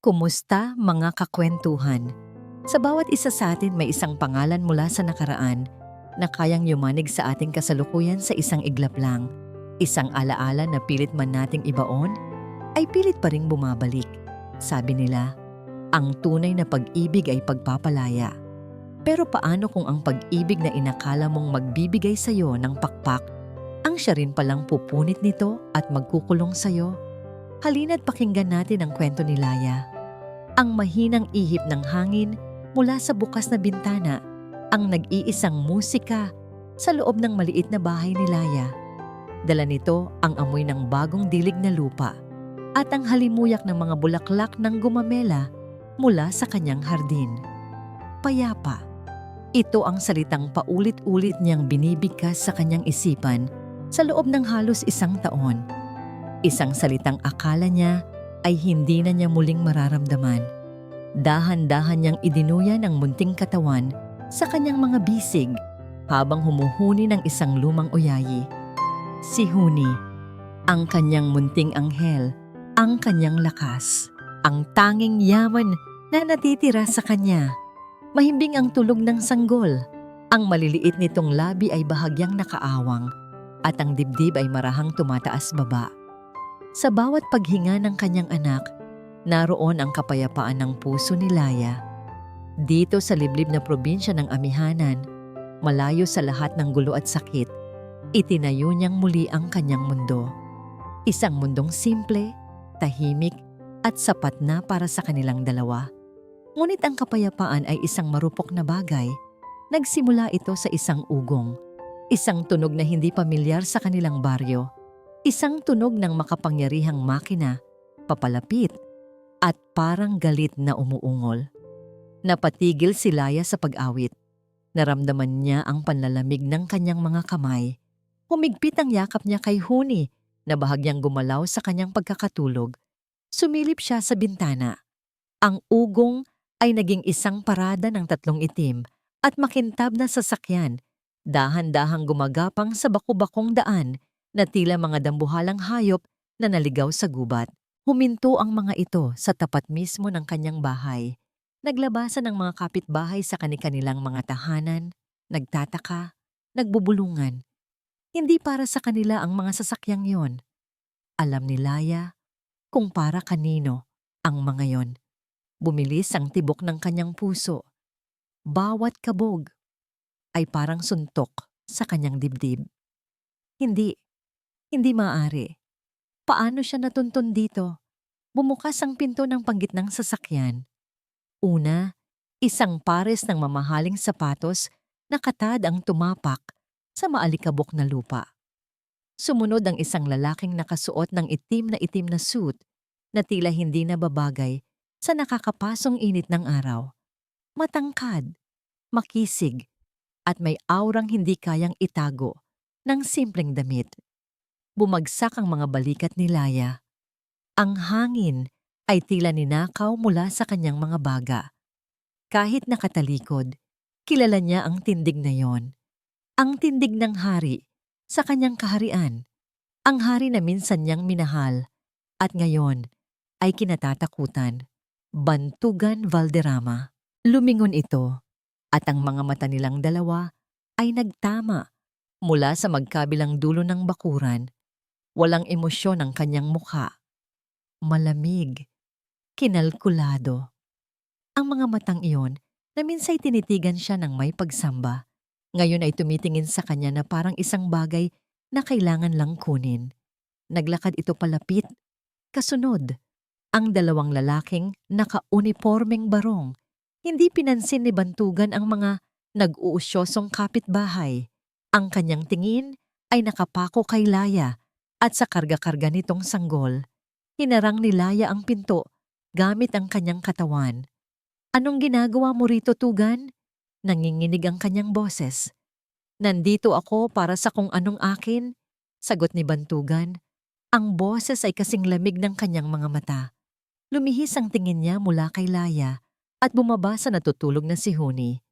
Kumusta mga kakwentuhan? Sa bawat isa sa atin may isang pangalan mula sa nakaraan na kayang yumanig sa ating kasalukuyan sa isang iglap lang. Isang alaala na pilit man nating ibaon, ay pilit pa ring bumabalik. Sabi nila, ang tunay na pag-ibig ay pagpapalaya. Pero paano kung ang pag-ibig na inakala mong magbibigay sa'yo ng pakpak, ang siya rin palang pupunit nito at magkukulong sa'yo? Halina't pakinggan natin ang kwento ni Laya. Ang mahinang ihip ng hangin mula sa bukas na bintana, ang nag-iisang musika sa loob ng maliit na bahay ni Laya. Dala nito ang amoy ng bagong dilig na lupa at ang halimuyak ng mga bulaklak ng gumamela mula sa kanyang hardin. Payapa. Ito ang salitang paulit-ulit niyang binibigkas sa kanyang isipan sa loob ng halos isang taon. Isang salitang akala niya ay hindi na niya muling mararamdaman. Dahan-dahan niyang idinuyan ang munting katawan sa kanyang mga bisig habang humuhuni ng isang lumang uyayi. Si Huni, ang kanyang munting anghel, ang kanyang lakas, ang tanging yaman na natitira sa kanya. Mahimbing ang tulog ng sanggol, ang maliliit nitong labi ay bahagyang nakaawang at ang dibdib ay marahang tumataas baba. Sa bawat paghinga ng kanyang anak, naroon ang kapayapaan ng puso ni Laya. Dito sa liblib na probinsya ng Amihanan, malayo sa lahat ng gulo at sakit, itinayo niyang muli ang kanyang mundo. Isang mundong simple, tahimik, at sapat na para sa kanilang dalawa. Ngunit ang kapayapaan ay isang marupok na bagay. Nagsimula ito sa isang ugong, isang tunog na hindi pamilyar sa kanilang baryo. Isang tunog ng makapangyarihang makina, papalapit, at parang galit na umuungol. Napatigil si Laya sa pag-awit. Naramdaman niya ang panlalamig ng kanyang mga kamay. Humigpit ang yakap niya kay Huni na bahagyang gumalaw sa kanyang pagkakatulog. Sumilip siya sa bintana. Ang ugong ay naging isang parada ng tatlong itim at makintab na sasakyan, dahan-dahang gumagapang sa baku-bakong daan na tila mga dambuhalang hayop na naligaw sa gubat. Huminto ang mga ito sa tapat mismo ng kanyang bahay. Naglabasan ang mga kapitbahay sa kani-kanilang mga tahanan, nagtataka, nagbubulungan. Hindi para sa kanila ang mga sasakyang yon. Alam ni Laya kung para kanino ang mga yon. Bumilis ang tibok ng kanyang puso. Bawat kabog ay parang suntok sa kanyang dibdib. Hindi maaari. Paano siya natuntun dito? Bumukas ang pinto ng panggitnang sasakyan. Una, isang pares ng mamahaling sapatos na katad ang tumapak sa maalikabok na lupa. Sumunod ang isang lalaking nakasuot ng itim na suit na tila hindi nababagay sa nakakapasong init ng araw. Matangkad, makisig, at may aurang hindi kayang itago ng simpleng damit. Bumagsak ang mga balikat ni Laya. Ang hangin ay tila ninakaw mula sa kanyang mga baga. Kahit nakatalikod, kilala niya ang tindig na yon. Ang tindig ng hari sa kanyang kaharian. Ang hari na minsan niyang minahal at ngayon ay kinatatakutan. Bantugan Valderrama. Lumingon ito at ang mga mata nilang dalawa ay nagtama mula sa magkabilang dulo ng bakuran. Walang emosyon ang kanyang mukha. Malamig, kinalkulado. Ang mga matang iyon na minsay tinitigan siya ng may pagsamba, ngayon ay tumitingin sa kanya na parang isang bagay na kailangan lang kunin. Naglakad ito palapit. Kasunod, ang dalawang lalaking naka-unipormeng barong. Hindi pinansin ni Bantugan ang mga nag-uusyosong kapitbahay. Ang kanyang tingin ay nakapako kay Laya at sa karga-karga nitong sanggol. Hinarang ni Laya ang pinto gamit ang kanyang katawan. Anong ginagawa mo rito, Tugan? Nanginginig ang kanyang boses. Nandito ako para sa kung anong akin, sagot ni Bantugan. Ang boses ay kasing lamig ng kanyang mga mata. Lumihis ang tingin niya mula kay Laya at bumaba sa natutulog na si Huni.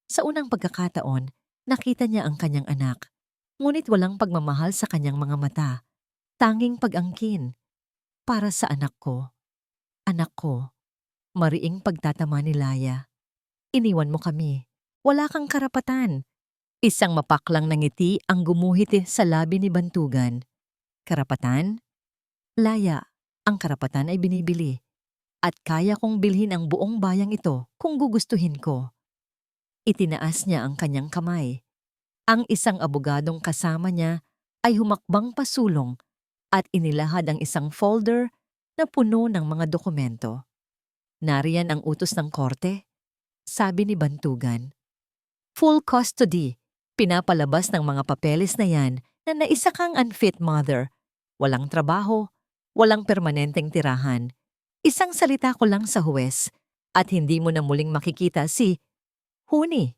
Sa unang pagkakataon, nakita niya ang kanyang anak. Ngunit walang pagmamahal sa kanyang mga mata. Tanging pag-angkin. Para sa anak ko. Anak ko. Mariing pagtatama ni Laya. Iniwan mo kami. Wala kang karapatan. Isang mapaklang na ngiti ang gumuhit sa labi ni Bantugan. Karapatan? Laya, ang karapatan ay binibili. At kaya kong bilhin ang buong bayang ito kung gugustuhin ko. Itinaas niya ang kanyang kamay. Ang isang abogadong kasama niya ay humakbang pasulong at inilahad ang isang folder na puno ng mga dokumento. Nariyan ang utos ng korte, sabi ni Bantugan. Full custody, pinapalabas ng mga papeles na yan na naisa kang unfit mother. Walang trabaho, walang permanenteng tirahan. Isang salita ko lang sa huwes at hindi mo na muling makikita si Huni.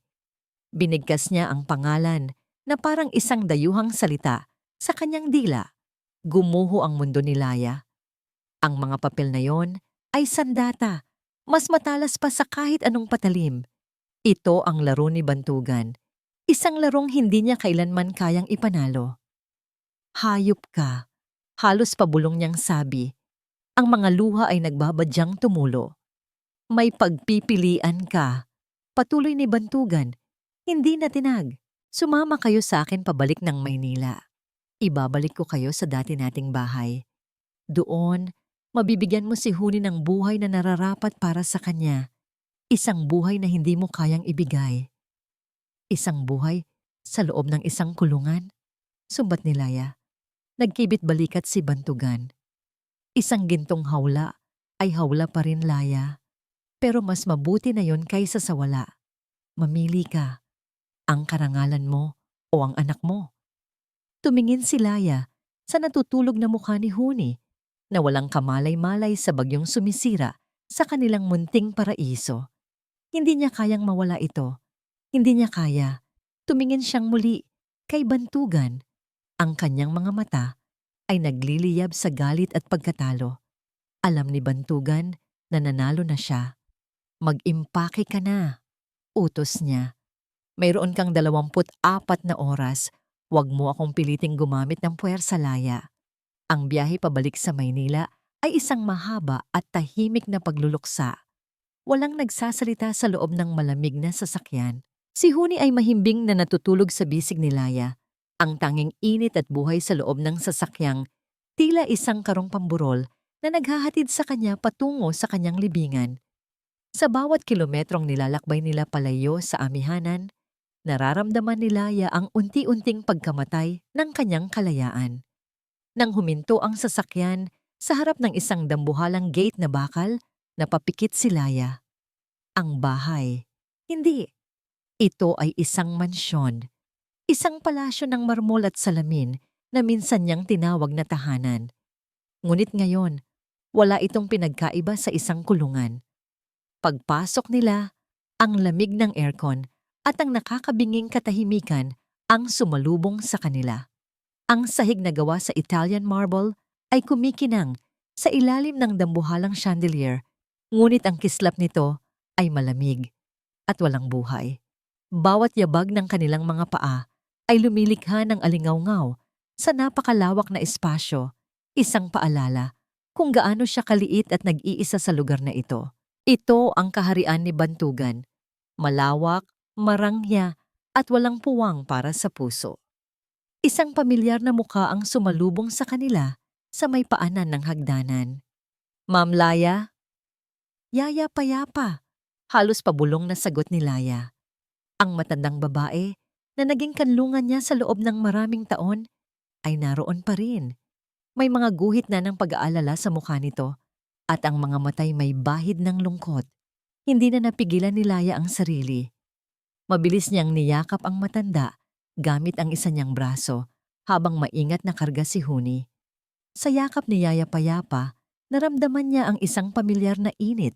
Binigkas niya ang pangalan na parang isang dayuhang salita sa kanyang dila. Gumuho ang mundo ni Laya. Ang mga papel na yon ay sandata, mas matalas pa sa kahit anong patalim. Ito ang laro ni Bantugan. Isang larong hindi niya kailanman kayang ipanalo. Hayop ka, halos pabulong niyang sabi. Ang mga luha ay nagbabadyang tumulo. May pagpipilian ka. Patuloy ni Bantugan. Hindi na tinag. Sumama kayo sa akin pabalik ng Maynila. Ibabalik ko kayo sa dati nating bahay. Doon, mabibigyan mo si Huni ng buhay na nararapat para sa kanya. Isang buhay na hindi mo kayang ibigay. Isang buhay sa loob ng isang kulungan? Sumbat ni Laya. Nagkibit balikat si Bantugan. Isang gintong hawla ay hawla pa rin, Laya. Pero mas mabuti na yon kaysa sa wala. Mamili ka. Ang karangalan mo o ang anak mo. Tumingin si Laya sa natutulog na mukha ni Huni na walang kamalay-malay sa bagyong sumisira sa kanilang munting paraiso. Hindi niya kayang mawala ito. Hindi niya kaya. Tumingin siyang muli kay Bantugan. Ang kanyang mga mata ay nagliliyab sa galit at pagkatalo. Alam ni Bantugan na nanalo na siya. Mag-impake ka na, utos niya. Mayroon kang 24 na oras. Huwag mo akong piliting gumamit ng puwersa, Laya. Ang biyahe pabalik sa Maynila ay isang mahaba at tahimik na pagluluksa. Walang nagsasalita sa loob ng malamig na sasakyan. Si Huni ay mahimbing na natutulog sa bisig ni Laya. Ang tanging init at buhay sa loob ng sasakyang tila isang karong pamburol na naghahatid sa kanya patungo sa kanyang libingan. Sa bawat kilometrong nilalakbay nila palayo sa amihanan, nararamdaman ni Laya ang unti-unting pagkamatay ng kanyang kalayaan. Nang huminto ang sasakyan sa harap ng isang dambuhalang gate na bakal, napapikit si Laya. Ang bahay. Hindi. Ito ay isang mansyon. Isang palasyo ng marmol at salamin na minsan niyang tinawag na tahanan. Ngunit ngayon, wala itong pinagkaiba sa isang kulungan. Pagpasok nila, ang lamig ng aircon at ang nakakabinging katahimikan ang sumalubong sa kanila. Ang sahig na gawa sa Italian marble ay kumikinang sa ilalim ng dambuhalang chandelier, ngunit ang kislap nito ay malamig at walang buhay. Bawat yabag ng kanilang mga paa ay lumilikha ng alingawngaw sa napakalawak na espasyo, isang paalala kung gaano siya kaliit at nag-iisa sa lugar na ito. Ito ang kaharian ni Bantugan, malawak, marangya at walang puwang para sa puso. Isang pamilyar na mukha ang sumalubong sa kanila sa may paanan ng hagdanan. Ma'am Laya? Yaya Payapa, halos pabulong na sagot ni Laya. Ang matandang babae na naging kanlungan niya sa loob ng maraming taon ay naroon pa rin. May mga guhit na ng pag-aalala sa mukha nito at ang mga matay may bahid ng lungkot. Hindi na napigilan ni Laya ang sarili. Mabilis niyang niyakap ang matanda gamit ang isa niyang braso habang maingat na karga si Huni. Sa yakap ni Yaya Payapa, naramdaman niya ang isang pamilyar na init,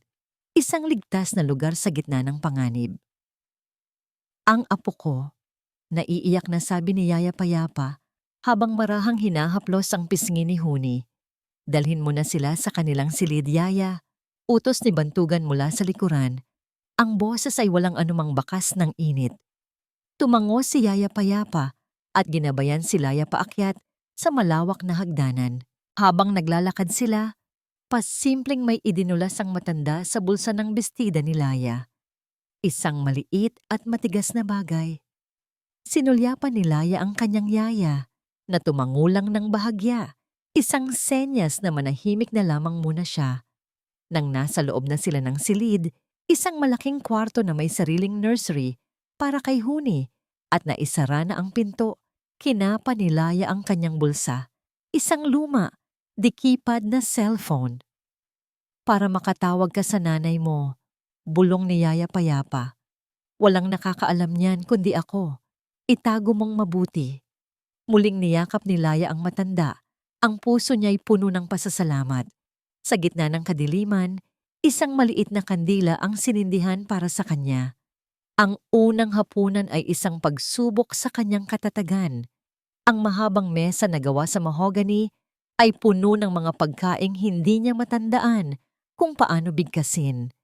isang ligtas na lugar sa gitna ng panganib. Ang apo ko, naiiyak na sabi ni Yaya Payapa habang marahang hinahaplos ang pisngi ni Huni. Dalhin mo na sila sa kanilang silid, Yaya. Utos ni Bantugan mula sa likuran. Ang boses ay walang anumang bakas ng init. Tumango si Yaya Payapa at ginabayan si Laya paakyat sa malawak na hagdanan. Habang naglalakad sila, Pasimpleng may idinulas ang matanda sa bulsa ng bestida ni Laya. Isang maliit at matigas na bagay. Sinulyapan ni Laya ang kanyang yaya na tumangulang ng bahagya. Isang senyas na manahimik na lamang muna siya. Nang nasa loob na sila ng silid, isang malaking kwarto na may sariling nursery para kay Huni at naisara na ang pinto. Kinapa ni Laya ang kanyang bulsa. Isang luma, di-keypad na cellphone. Para makatawag ka sa nanay mo, bulong ni Yaya payapa. Walang nakakaalam niyan kundi ako. Itago mong mabuti. Muling niyakap ni Laya ang matanda. Ang puso niya'y puno ng pasasalamat. Sa gitna ng kadiliman, isang maliit na kandila ang sinindihan para sa kanya. Ang unang hapunan ay isang pagsubok sa kanyang katatagan. Ang mahabang mesa na gawa sa mahogany ay puno ng mga pagkaing hindi niya matandaan kung paano bigkasin.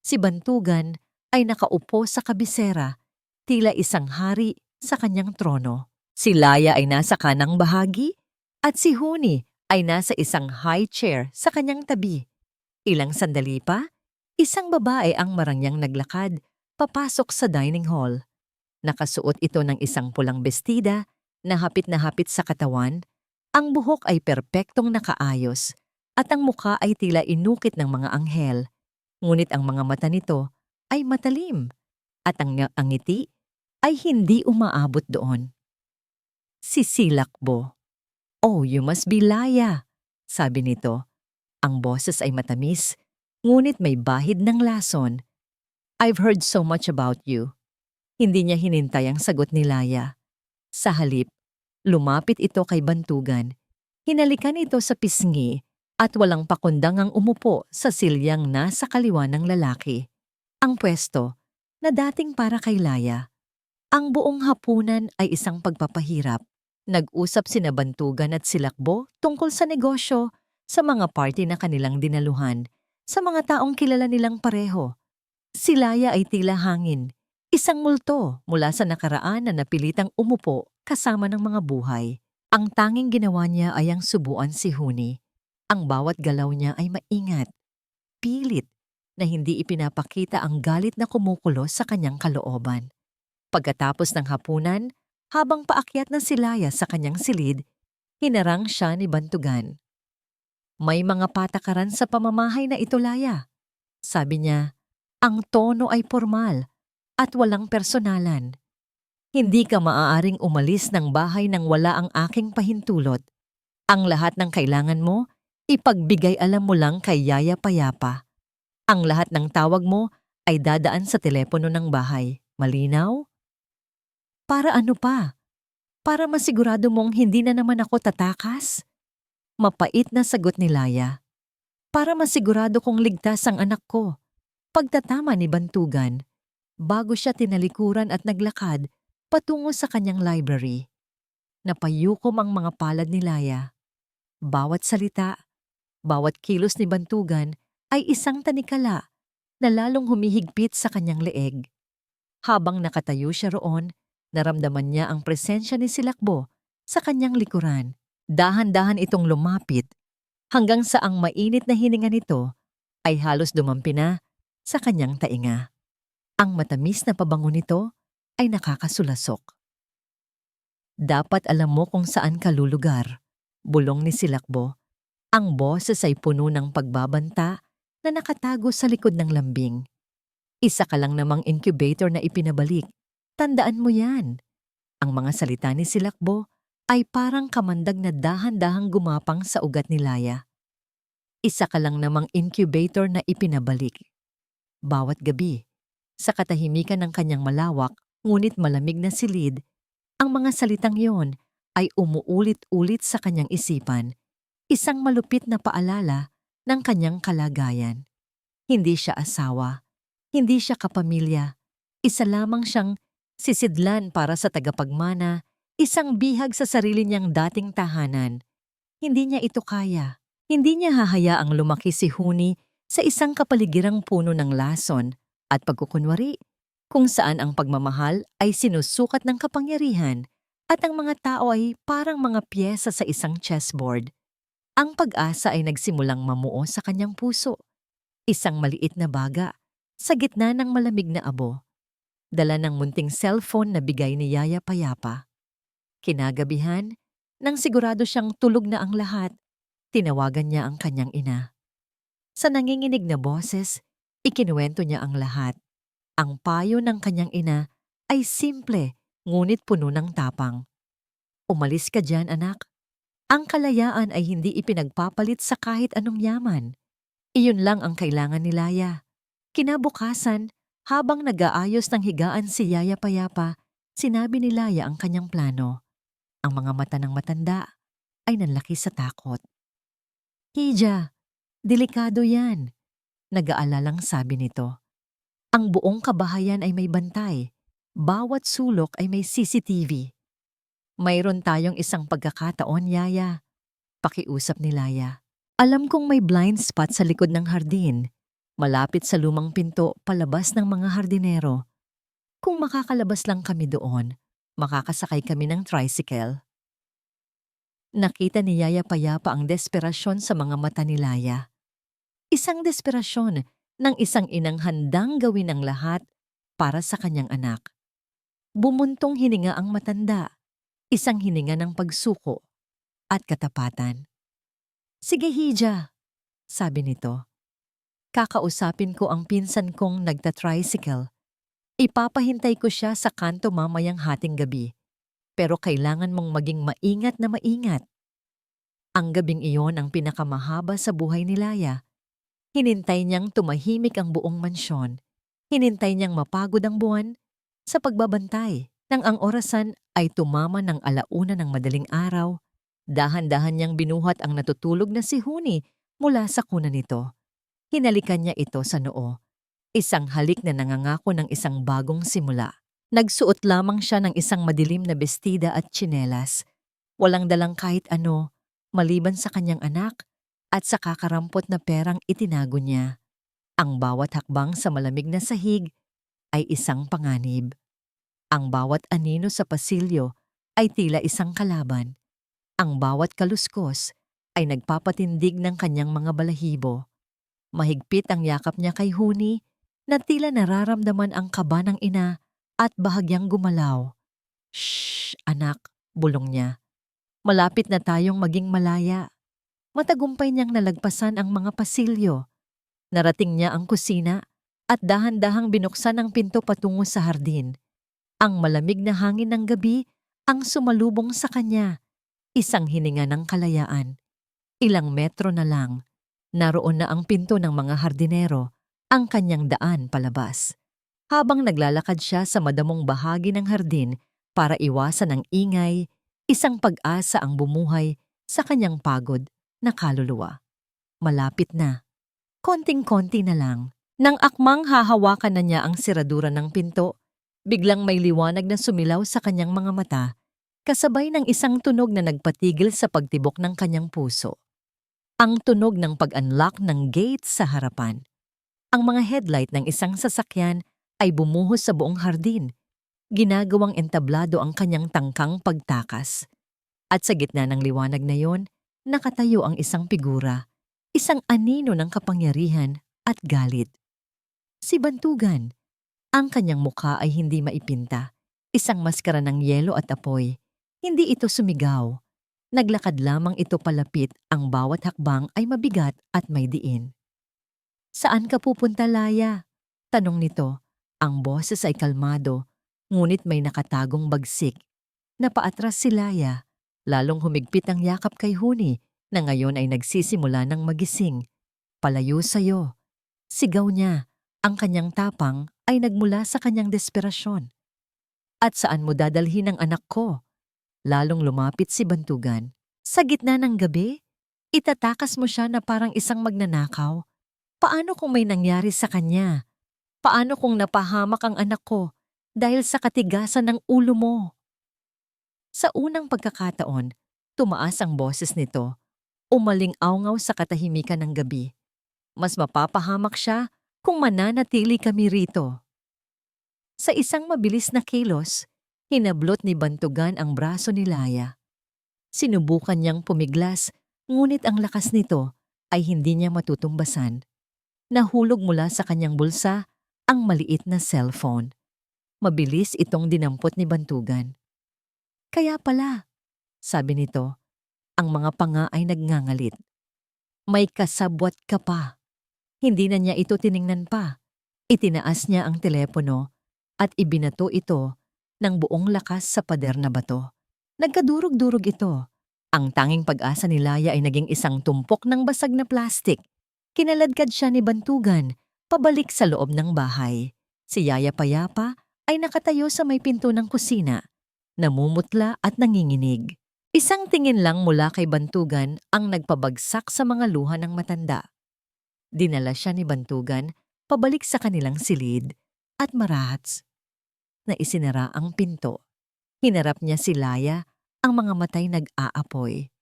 Si Bantugan ay nakaupo sa kabisera, tila isang hari sa kanyang trono. Si Laya ay nasa kanang bahagi at si Huni ay nasa isang high chair sa kanyang tabi. Ilang sandali pa, isang babae ang marangyang naglakad papasok sa dining hall. Nakasuot ito ng isang pulang bestida na hapit sa katawan. Ang buhok ay perpektong nakaayos at ang mukha ay tila inukit ng mga anghel. Ngunit ang mga mata nito ay matalim at ang ngiti ay hindi umaabot doon. Si Silakbo. "Oh, you must be Laya," sabi nito. Ang boses ay matamis, ngunit may bahid ng lason. "I've heard so much about you." Hindi niya hinintay ang sagot ni Laya. Sa halip, lumapit ito kay Bantugan. Hinalikan ito sa pisngi at walang pakundang ang umupo sa silyang nasa kaliwa ng lalaki. Ang pwesto, na dating para kay Laya. Ang buong hapunan ay isang pagpapahirap. Nag-usap sina Bantugan at Silakbo tungkol sa negosyo, sa mga party na kanilang dinaluhan, sa mga taong kilala nilang pareho. Si Laya ay tila hangin, isang multo mula sa nakaraan na napilitang umupo kasama ng mga buhay. Ang tanging ginawa niya ay ang subuan si Huni. Ang bawat galaw niya ay maingat, pilit, na hindi ipinapakita ang galit na kumukulo sa kanyang kalooban. Pagkatapos ng hapunan, habang paakyat na si Laya sa kanyang silid, hinarang siya ni Bantugan. "May mga patakaran sa pamamahay na ito, Laya," sabi niya. "Ang tono ay formal at walang personalan. Hindi ka maaaring umalis ng bahay nang wala ang aking pahintulot. Ang lahat ng kailangan mo, ipagbigay alam mo lang kay Yaya Payapa. Ang lahat ng tawag mo ay dadaan sa telepono ng bahay. Malinaw?" "Para ano pa? Para masigurado mong hindi na naman ako tatakas?" Mapait na sagot ni Laya. "Para masigurado kong ligtas ang anak ko." Pagtatama ni Bantugan, bago siya tinalikuran at naglakad patungo sa kanyang library. Napayukom ang mga palad ni Laya. Bawat salita, bawat kilos ni Bantugan ay isang tanikala na lalong humihigpit sa kanyang leeg. Habang nakatayo siya roon, naramdaman niya ang presensya ni Silakbo sa kanyang likuran. Dahan-dahan itong lumapit hanggang sa ang mainit na hininga nito ay halos dumampi na sa kanyang tainga. Ang matamis na pabango nito ay nakakasulasok. "Dapat alam mo kung saan ka lulugar," bulong ni Silakbo. Ang boses ay puno ng pagbabanta na nakatago sa likod ng lambing. "Isa ka lang namang incubator na ipinabalik. Tandaan mo yan." Ang mga salita ni Silakbo ay parang kamandag na dahan-dahang gumapang sa ugat ni Laya. "Isa ka lang namang incubator na ipinabalik." Bawat gabi, sa katahimikan ng kanyang malawak ngunit malamig na silid, ang mga salitang yon ay umuulit-ulit sa kanyang isipan, isang malupit na paalala ng kanyang kalagayan. Hindi siya asawa, hindi siya kapamilya, isa lamang siyang sisidlan para sa tagapagmana, isang bihag sa sarili niyang dating tahanan. Hindi niya ito kaya. Hindi niya hahayaang lumaki si Huni sa isang kapaligirang puno ng lason at pagkukunwari, kung saan ang pagmamahal ay sinusukat ng kapangyarihan at ang mga tao ay parang mga piyesa sa isang chessboard. Ang pag-asa ay nagsimulang mamuo sa kanyang puso. Isang maliit na baga sa gitna ng malamig na abo. Dala ng munting cellphone na bigay ni Yaya Payapa. Kinagabihan, nang sigurado siyang tulog na ang lahat, tinawagan niya ang kanyang ina. Sa nanginginig na boses, ikinuwento niya ang lahat. Ang payo ng kanyang ina ay simple ngunit puno ng tapang. Umalis ka diyan, anak. Ang kalayaan ay hindi ipinagpapalit sa kahit anong yaman. Iyon lang ang kailangan ni Laya. Kinabukasan, habang nag-aayos ng higaan si Yaya Payapa, sinabi ni Laya ang kanyang plano. Ang mga mata ng matanda ay nanlaki sa takot. Hija, delikado yan, nag-aalalang sabi nito. Ang buong kabahayan ay may bantay. Bawat sulok ay may CCTV. Mayroon tayong isang pagkakataon, Yaya. Pakiusap ni Laya. Alam kong may blind spot sa likod ng hardin, malapit sa lumang pinto palabas ng mga hardinero. Kung makakalabas lang kami doon, makakasakay kami ng tricycle. Nakita ni Yaya Payapa ang desperasyon sa mga mata ni Laya. Isang desperasyon ng isang inang handang gawin ang lahat para sa kanyang anak. Bumuntong hininga ang matanda, isang hininga ng pagsuko at katapatan. Sige, Hija, sabi nito. Kakausapin ko ang pinsan kong nagta-tricycle. Ipapahintay ko siya sa kanto mamayang hating gabi. Pero kailangan mong maging maingat na maingat. Ang gabing iyon ang pinakamahaba sa buhay ni Laya. Hinintay niyang tumahimik ang buong mansyon. Hinintay niyang mapagod ang buwan sa pagbabantay. Nang ang orasan ay tumama ng 1:00 ng madaling araw, dahan-dahan niyang binuhat ang natutulog na si Huni mula sa kuna nito. Hinalikan niya ito sa noo. Isang halik na nangangako ng isang bagong simula. Nagsuot lamang siya ng isang madilim na bestida at tsinelas. Walang dalang kahit ano, maliban sa kanyang anak at sa kakarampot na perang itinago niya. Ang bawat hakbang sa malamig na sahig ay isang panganib. Ang bawat anino sa pasilyo ay tila isang kalaban. Ang bawat kaluskos ay nagpapatindig ng kanyang mga balahibo. Mahigpit ang yakap niya kay Huni na tila nararamdaman ang kaba ng ina at bahagyang gumalaw. Shh, anak, bulong niya. Malapit na tayong maging malaya. Matagumpay niyang nalagpasan ang mga pasilyo. Narating niya ang kusina at dahan-dahang binuksan ang pinto patungo sa hardin. Ang malamig na hangin ng gabi ang sumalubong sa kanya. Isang hininga ng kalayaan. Ilang metro na lang, naroon na ang pinto ng mga hardinero, ang kanyang daan palabas. Habang naglalakad siya sa madamong bahagi ng hardin para iwasan ang ingay, isang pag-asa ang bumuhay sa kanyang pagod na kaluluwa. Malapit na. Konting-konti na lang. Nang akmang hahawakan na niya ang siradura ng pinto, biglang may liwanag na sumilaw sa kanyang mga mata, kasabay ng isang tunog na nagpatigil sa pagtibok ng kanyang puso. Ang tunog ng pag-unlock ng gate sa harapan. Ang mga headlight ng isang sasakyan ay bumuhos sa buong hardin. Ginagawang entablado ang kanyang tangkang pagtakas. At sa gitna ng liwanag na yon, nakatayo ang isang figura, isang anino ng kapangyarihan at galit. Si Bantugan. Ang kanyang mukha ay hindi maipinta, isang maskara ng yelo at apoy. Hindi ito sumigaw. Naglakad lamang ito palapit, ang bawat hakbang ay mabigat at may diin. Saan ka pupunta, Laya? Tanong nito. Ang boses ay kalmado, ngunit may nakatagong bagsik. Napaatras si Laya, lalong humigpit ang yakap kay Huni na ngayon ay nagsisimula ng magising. Palayo sa'yo. Sigaw niya. Ang kanyang tapang ay nagmula sa kanyang desperasyon. At saan mo dadalhin ang anak ko? Lalong lumapit si Bantugan. Sa gitna ng gabi, itatakas mo siya na parang isang magnanakaw. Paano kung may nangyari sa kanya? Paano kung napahamak ang anak ko dahil sa katigasan ng ulo mo? Sa unang pagkakataon, tumaas ang boses nito. Umaling-awngaw sa katahimikan ng gabi. Mas mapapahamak siya kung mananatili kami rito. Sa isang mabilis na kilos, hinablot ni Bantugan ang braso ni Laya. Sinubukan niyang pumiglas Ngunit ang lakas nito ay hindi niya matutumbasan. Nahulog mula sa kanyang bulsa ang maliit na cellphone. Mabilis itong dinampot ni Bantugan. Kaya pala, sabi nito, ang mga panga ay nagngangalit. May kasabwat ka pa. Hindi na niya ito tiningnan pa. Itinaas niya ang telepono at ibinato ito ng buong lakas sa pader na bato. Nagkadurog-durog ito. Ang tanging pag-asa ni Laya ay naging isang tumpok ng basag na plastik. Kinaladkad siya ni Bantugan pabalik sa loob ng bahay. Si Yaya Payapa ay nakatayo sa may pinto ng kusina, namumutla at nanginginig. Isang tingin lang mula kay Bantugan ang nagpabagsak sa mga luha ng matanda. Dinala siya ni Bantugan pabalik sa kanilang silid at marahats na isinara ang pinto. Hinarap niya si Laya, ang mga matay nag-aapoy.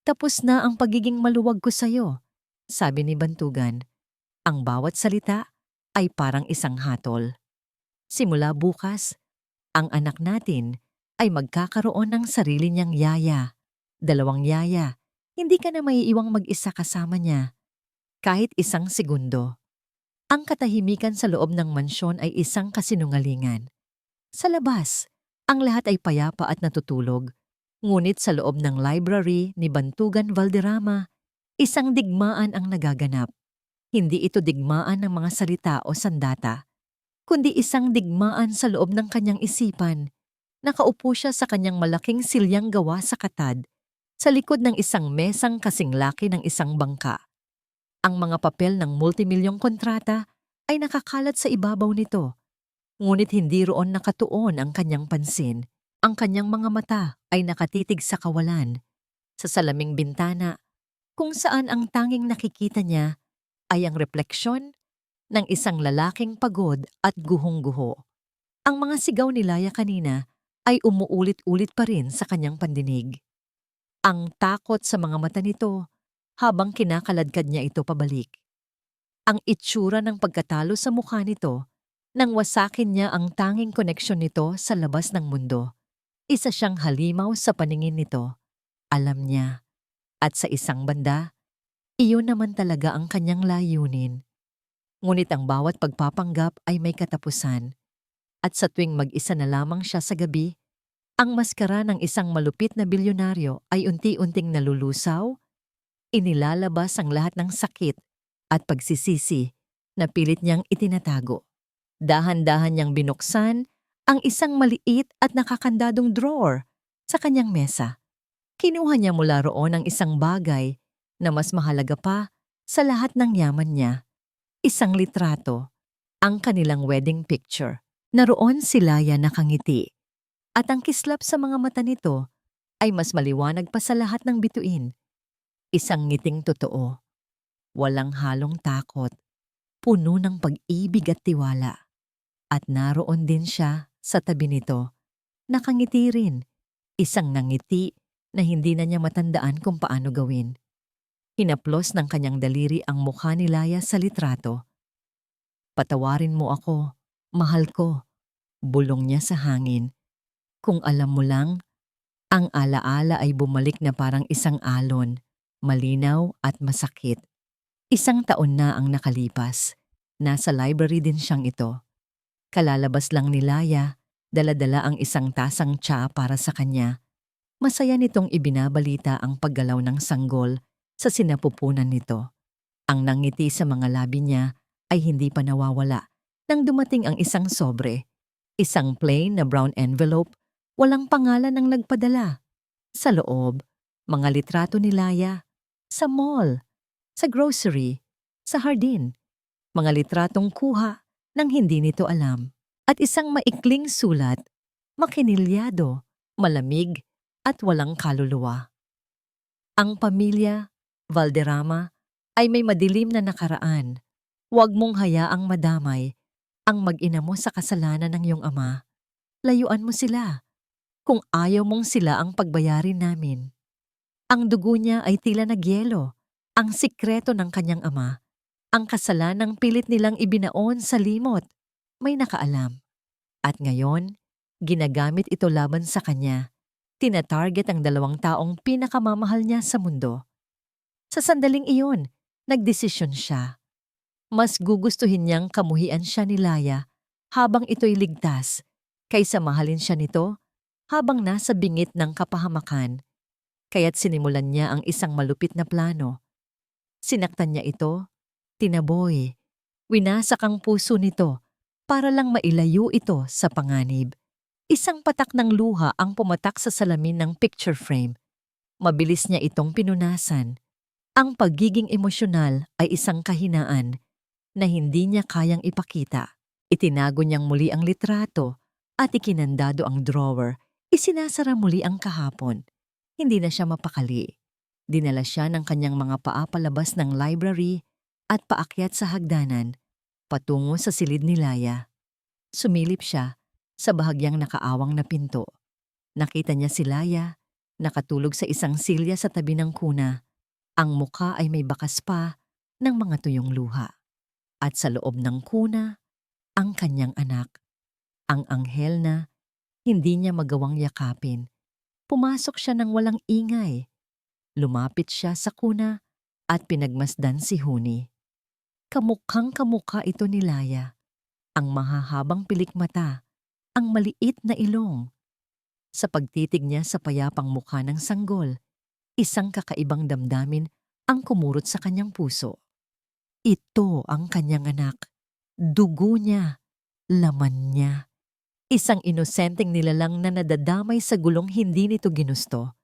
Tapos na ang pagiging maluwag ko sa'yo, sabi ni Bantugan. Ang bawat salita ay parang isang hatol. Simula bukas, ang anak natin ay magkakaroon ng sarili niyang yaya. 2 yaya. Hindi ka na maiiwang mag-isa kasama niya. Kahit isang segundo. Ang katahimikan sa loob ng mansyon ay isang kasinungalingan. Sa labas, ang lahat ay payapa at natutulog. Ngunit sa loob ng library ni Bantugan Valderrama, isang digmaan ang nagaganap. Hindi ito digmaan ng mga salita o sandata, kundi isang digmaan sa loob ng kanyang isipan. Nakaupo siya sa kanyang malaking silyang gawa sa katad, sa likod ng isang mesang kasing laki ng isang bangka. Ang mga papel ng multimilyong kontrata ay nakakalat sa ibabaw nito. Ngunit hindi roon nakatuon ang kanyang pansin. Ang kanyang mga mata ay nakatitig sa kawalan, sa salaming bintana, kung saan ang tanging nakikita niya ay ang refleksyon ng isang lalaking pagod at guhong-guho. Ang mga sigaw ni Laya kanina ay umuulit-ulit pa rin sa kanyang pandinig. Ang takot sa mga mata nito habang kinakaladkad niya ito pabalik. Ang itsura ng pagkatalo sa mukha nito nang wasakin niya ang tanging koneksyon nito sa labas ng mundo. Isa siyang halimaw sa paningin nito. Alam niya. At sa isang banda, iyon naman talaga ang kanyang layunin. Ngunit ang bawat pagpapanggap ay may katapusan. At sa tuwing mag-isa na lamang siya sa gabi, ang maskara ng isang malupit na bilyonaryo ay unti-unting nalulusaw, inilalabas ang lahat ng sakit at pagsisisi na pilit niyang itinatago. Dahan-dahan niyang binuksan ang isang maliit at nakakandadong drawer sa kanyang mesa. Kinuha niya mula roon ang isang bagay na mas mahalaga pa sa lahat ng yaman niya. Isang litrato, ang kanilang wedding picture. Naroon si Laya nakangiti. At ang kislap sa mga mata nito ay mas maliwanag pa sa lahat ng bituin. Isang ngiting totoo. Walang halong takot. Puno ng pag-ibig at tiwala. At naroon din siya sa tabi nito. Nakangiti rin. Isang nangiti na hindi na niya matandaan kung paano gawin. Hinaplos ng kanyang daliri ang mukha ni Laya sa litrato. Patawarin mo ako, mahal ko. Bulong niya sa hangin. Kung alam mo lang, ang alaala ay bumalik na parang isang alon, malinaw at masakit. 1 taon na ang nakalipas. Nasa library din siyang ito. Kalalabas lang ni Laya, dala-dala ang isang tasang tsa para sa kanya. Masaya nitong ibinabalita ang paggalaw ng sanggol sa sinapupunan nito. Ang nangiti sa mga labi niya ay hindi pa nawawala nang dumating ang isang sobre. Isang plain na brown envelope, walang pangalan ng nagpadala. Sa loob, mga litrato ni Laya. Sa mall, sa grocery, sa hardin. Mga litratong kuha nang hindi nito alam. At isang maikling sulat, makinilyado, malamig at walang kaluluwa. Ang pamilya, Valderrama, ay may madilim na nakaraan. Huwag mong hayaang madamay ang mag-ina mo sa kasalanan ng iyong ama. Layuan mo sila. Kung ayaw mong sila ang pagbayarin namin. Ang dugo niya ay tila nagyelo, ang sikreto ng kanyang ama. Ang kasalanang pilit nilang ibinaon sa limot. May nakaalam. At ngayon, ginagamit ito laban sa kanya. Tina-target ang 2 taong pinakamamahal niya sa mundo. Sa sandaling iyon, nagdesisyon siya. Mas gugustuhin niyang kamuhian siya ni Laya habang ito'y ligtas kaysa mahalin siya nito habang nasa bingit ng kapahamakan. Kaya't sinimulan niya ang isang malupit na plano. Sinaktan niya ito, tinaboy, winasak ang puso nito para lang mailayo ito sa panganib. Isang patak ng luha ang pumatak sa salamin ng picture frame. Mabilis niya itong pinunasan. Ang pagiging emosyonal ay isang kahinaan na hindi niya kayang ipakita. Itinago niyang muli ang litrato at ikinandado ang drawer. Isinasara muli ang kahapon. Hindi na siya mapakali. Dinala siya ng kanyang mga paa palabas ng library at paakyat sa hagdanan, patungo sa silid ni Laya. Sumilip siya sa bahagyang nakaawang na pinto. Nakita niya si Laya, nakatulog sa isang silya sa tabi ng kuna. Ang mukha ay may bakas pa ng mga tuyong luha. At sa loob ng kuna, ang kanyang anak. Ang anghel na hindi niya magawang yakapin. Pumasok siya ng walang ingay. Lumapit siya sa kuna at pinagmasdan si Huni. Kamukhang kamukha ito ni Laya. Ang mahahabang pilik mata, ang maliit na ilong. Sa pagtitig niya sa payapang mukha ng sanggol, isang kakaibang damdamin ang kumurot sa kanyang puso. Ito ang kanyang anak. Dugo niya, laman niya. Isang inosenteng nilalang na nadadamay sa gulong hindi nito ginusto.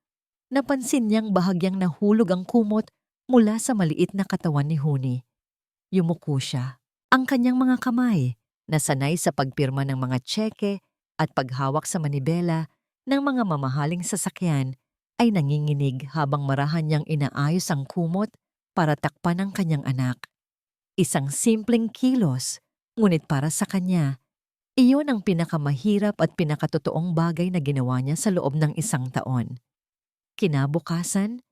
Napansin niyang bahagyang nahulog ang kumot mula sa maliit na katawan ni Huni. Yumuko siya. Ang kanyang mga kamay, nasanay sa pagpirma ng mga tseke at paghawak sa manibela ng mga mamahaling sasakyan, ay nanginginig habang marahan niyang inaayos ang kumot para takpan ang kanyang anak. Isang simpleng kilos, ngunit para sa kanya, iyon ang pinakamahirap at pinakatotoong bagay na ginawa niya sa loob ng 1 taon. Kinabukasan,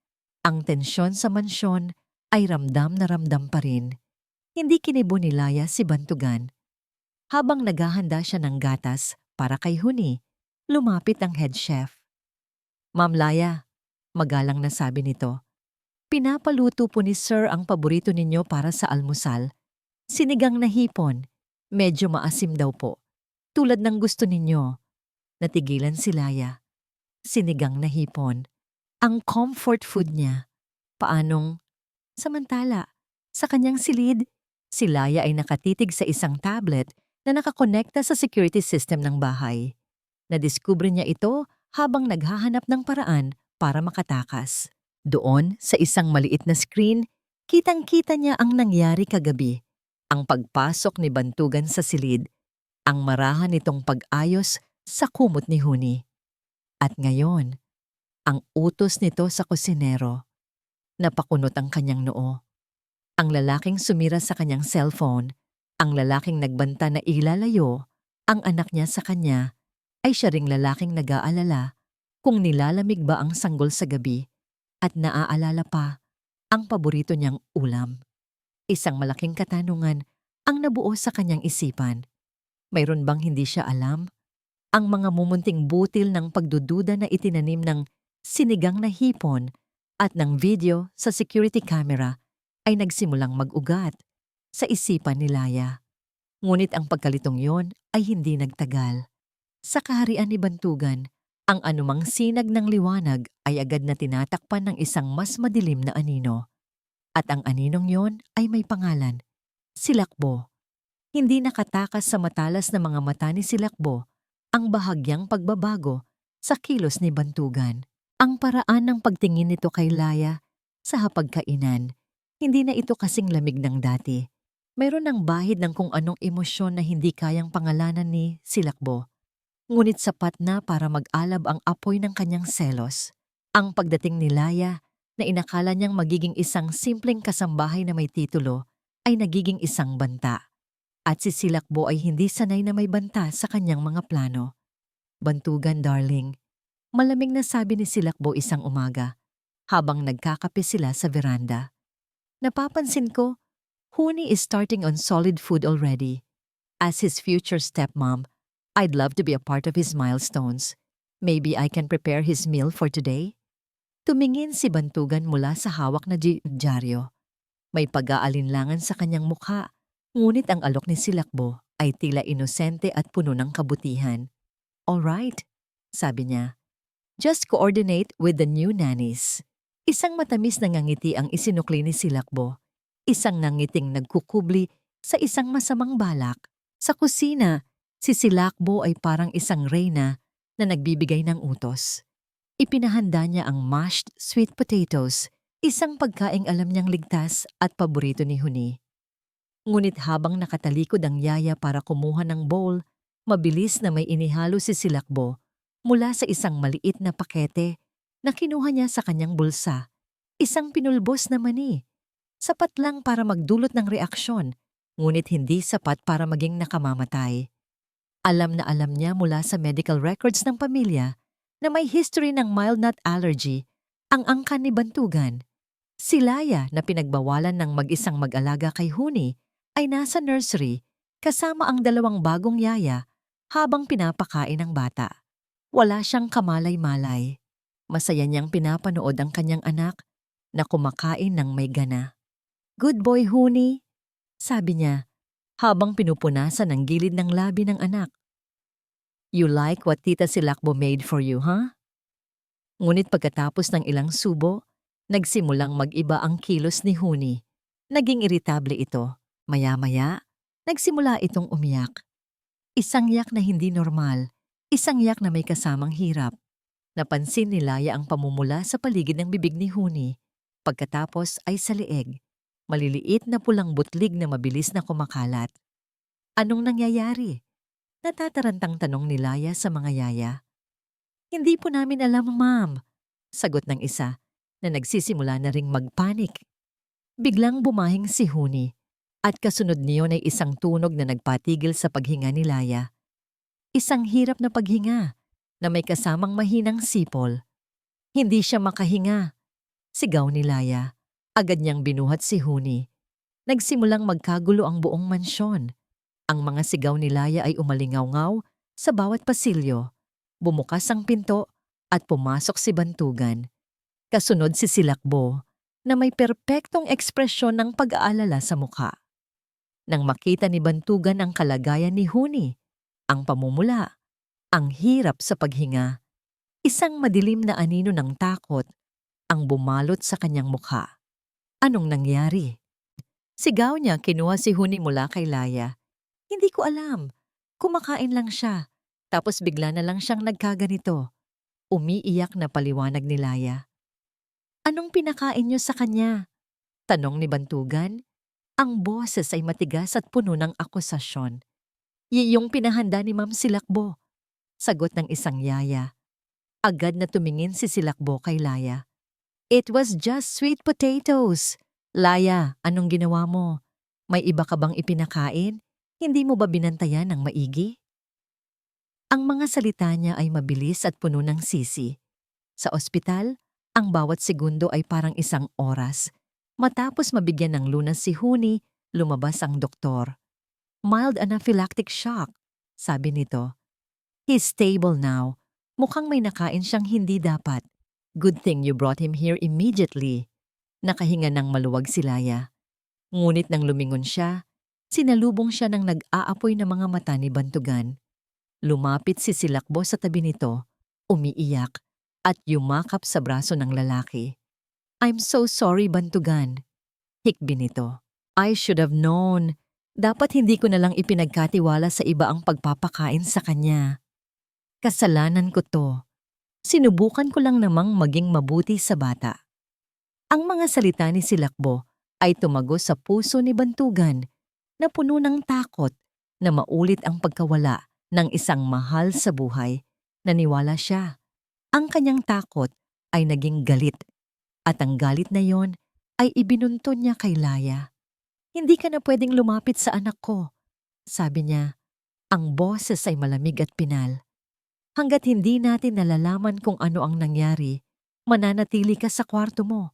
ang tensyon sa mansyon ay ramdam na ramdam pa rin. Hindi kinibo ni Laya si Bantugan. Habang naghahanda siya ng gatas para kay Huni, lumapit ang head chef. Ma'am Laya, magalang na sabi nito, pinapaluto po ni Sir ang paborito ninyo para sa almusal. Sinigang na hipon, medyo maasim daw po. Tulad ng gusto ninyo. Natigilan si Laya. Sinigang na hipon. Ang comfort food niya. Paanong? Samantala, sa kanyang silid, si Laya ay nakatitig sa isang tablet na nakakonekta sa security system ng bahay. Nadiskubre niya ito habang naghahanap ng paraan para makatakas. Doon, sa isang maliit na screen, kitang-kita niya ang nangyari kagabi. Ang pagpasok ni Bantugan sa silid, ang marahan nitong pag-ayos sa kumot ni Huni. At ngayon, ang utos nito sa kusinero. Napakunot ang kanyang noo. Ang lalaking sumira sa kanyang cellphone, ang lalaking nagbanta na ilalayo, ang anak niya sa kanya, ay siya ring lalaking nag-aalala kung nilalamig ba ang sanggol sa gabi at naaalala pa ang paborito niyang ulam. Isang malaking katanungan ang nabuo sa kanyang isipan. Mayroon bang hindi siya alam? Ang mga mumunting butil ng pagdududa na itinanim ng sinigang na hipon at ng video sa security camera ay nagsimulang mag-ugat sa isipan ni Laya. Ngunit ang pagkalitong yon ay hindi nagtagal. Sa kaharian ni Bantugan, ang anumang sinag ng liwanag ay agad na tinatakpan ng isang mas madilim na anino. At ang aninong yon ay may pangalan, Silakbo. Hindi nakatakas sa matalas na mga mata ni Silakbo ang bahagyang pagbabago sa kilos ni Bantugan. Ang paraan ng pagtingin nito kay Laya sa hapagkainan, hindi na ito kasing lamig ng dati. Mayroon ng bahid ng kung anong emosyon na hindi kayang pangalanan ni Silakbo. Ngunit sapat na para mag-alab ang apoy ng kanyang selos. Ang pagdating ni Laya na inakala niyang magiging isang simpleng kasambahay na may titulo ay nagiging isang banta. At si Silakbo ay hindi sanay na may banta sa kanyang mga plano. Bantugan, darling. Malamig na sabi ni Silakbo isang umaga, habang nagkakape sila sa veranda. Napapansin ko, Huni is starting on solid food already. As his future stepmom, I'd love to be a part of his milestones. Maybe I can prepare his meal for today? Tumingin si Bantugan mula sa hawak na dyaryo. May pag-aalinlangan sa kanyang mukha, ngunit ang alok ni Silakbo ay tila inosente at puno ng kabutihan. "All right," sabi niya. "Just coordinate with the new nannies." Isang matamis na ngangiti ang isinukli ni Silakbo. Isang nangiting nagkukubli sa isang masamang balak. Sa kusina, si Silakbo ay parang isang reyna na nagbibigay ng utos. Ipinahanda niya ang mashed sweet potatoes, isang pagkaing alam niyang ligtas at paborito ni Huni. Ngunit habang nakatalikod ang yaya para kumuha ng bowl, mabilis na may inihalo si Silakbo mula sa isang maliit na pakete na kinuha niya sa kanyang bulsa. Isang pinulbos na mani. Sapat lang para magdulot ng reaksyon, ngunit hindi sapat para maging nakamamatay. Alam na alam niya mula sa medical records ng pamilya na may history ng mild nut allergy ang angkan ni Bantugan. Si Laya na pinagbawalan ng mag-isang mag-alaga kay Huni ay nasa nursery kasama ang dalawang bagong yaya habang pinapakain ang bata. Wala siyang kamalay-malay. Masaya niyang pinapanood ang kanyang anak na kumakain ng may gana. "Good boy, Huni," sabi niya habang pinupunasan ang gilid ng labi ng anak. "You like what Tita Silakbo made for you, huh?" Ngunit pagkatapos ng ilang subo, nagsimulang mag-iba ang kilos ni Huni. Naging iritable ito. Maya-maya, nagsimula itong umiyak. Isang yak na hindi normal, isang yak na may kasamang hirap. Napansin ni Laya ang pamumula sa paligid ng bibig ni Huni. Pagkatapos ay sa leeg. Maliliit na pulang butlig na mabilis na kumakalat. "Anong nangyayari?" Natatarantang tanong ni Laya sa mga yaya. "Hindi po namin alam, ma'am," sagot ng isa na nagsisimula na ring magpanik. Biglang bumahing si Huni at kasunod niyon ay isang tunog na nagpatigil sa paghinga ni Laya. Isang hirap na paghinga na may kasamang mahinang sipol. Hindi siya makahinga. Sigaw ni Laya. Agad niyang binuhat si Huni. Nagsimulang magkagulo ang buong mansyon. Ang mga sigaw ni Laya ay umalingaw-ngaw sa bawat pasilyo. Bumukas ang pinto at pumasok si Bantugan. Kasunod si Silakbo na may perpektong ekspresyon ng pag-aalala sa mukha. Nang makita ni Bantugan ang kalagayan ni Huni, ang pamumula, ang hirap sa paghinga, isang madilim na anino ng takot ang bumalot sa kanyang mukha. "Anong nangyari?" Sigaw niya, kinuha si Huni mula kay Laya. "Hindi ko alam. Kumakain lang siya. Tapos bigla na lang siyang nagkaganito." Umiiyak na paliwanag ni Laya. "Anong pinakain niyo sa kanya?" tanong ni Bantugan. Ang boses ay matigas at puno ng akusasyon. "Yung pinahanda ni Ma'am Silakbo," sagot ng isang yaya. Agad na tumingin si Silakbo kay Laya. "It was just sweet potatoes." "Laya, anong ginawa mo? May iba ka bang ipinakain? Hindi mo ba binantayan ng maigi?" Ang mga salita niya ay mabilis at puno ng sisi. Sa ospital, ang bawat segundo ay parang isang oras. Matapos mabigyan ng lunas si Huni, lumabas ang doktor. "Mild anaphylactic shock," sabi nito. "He's stable now. Mukhang may nakain siyang hindi dapat. Good thing you brought him here immediately." Nakahinga ng maluwag si Laya. Ngunit nang lumingon siya, sinalubong siya ng nag-aapoy na mga mata ni Bantugan. Lumapit si Silakbo sa tabi nito, umiiyak, at yumakap sa braso ng lalaki. "I'm so sorry, Bantugan." Hikbi nito. "I should have known. Dapat hindi ko na lang ipinagkatiwala sa iba ang pagpapakain sa kanya. Kasalanan ko to. Sinubukan ko lang namang maging mabuti sa bata." Ang mga salita ni Silakbo ay tumagos sa puso ni Bantugan na puno ng takot na maulit ang pagkawala ng isang mahal sa buhay. Naniwala siya. Ang kanyang takot ay naging galit at ang galit na yon ay ibinunton niya kay Laya. "Hindi ka na pwedeng lumapit sa anak ko," sabi niya. Ang boses ay malamig at pinal. "Hanggat hindi natin nalalaman kung ano ang nangyari, mananatili ka sa kwarto mo.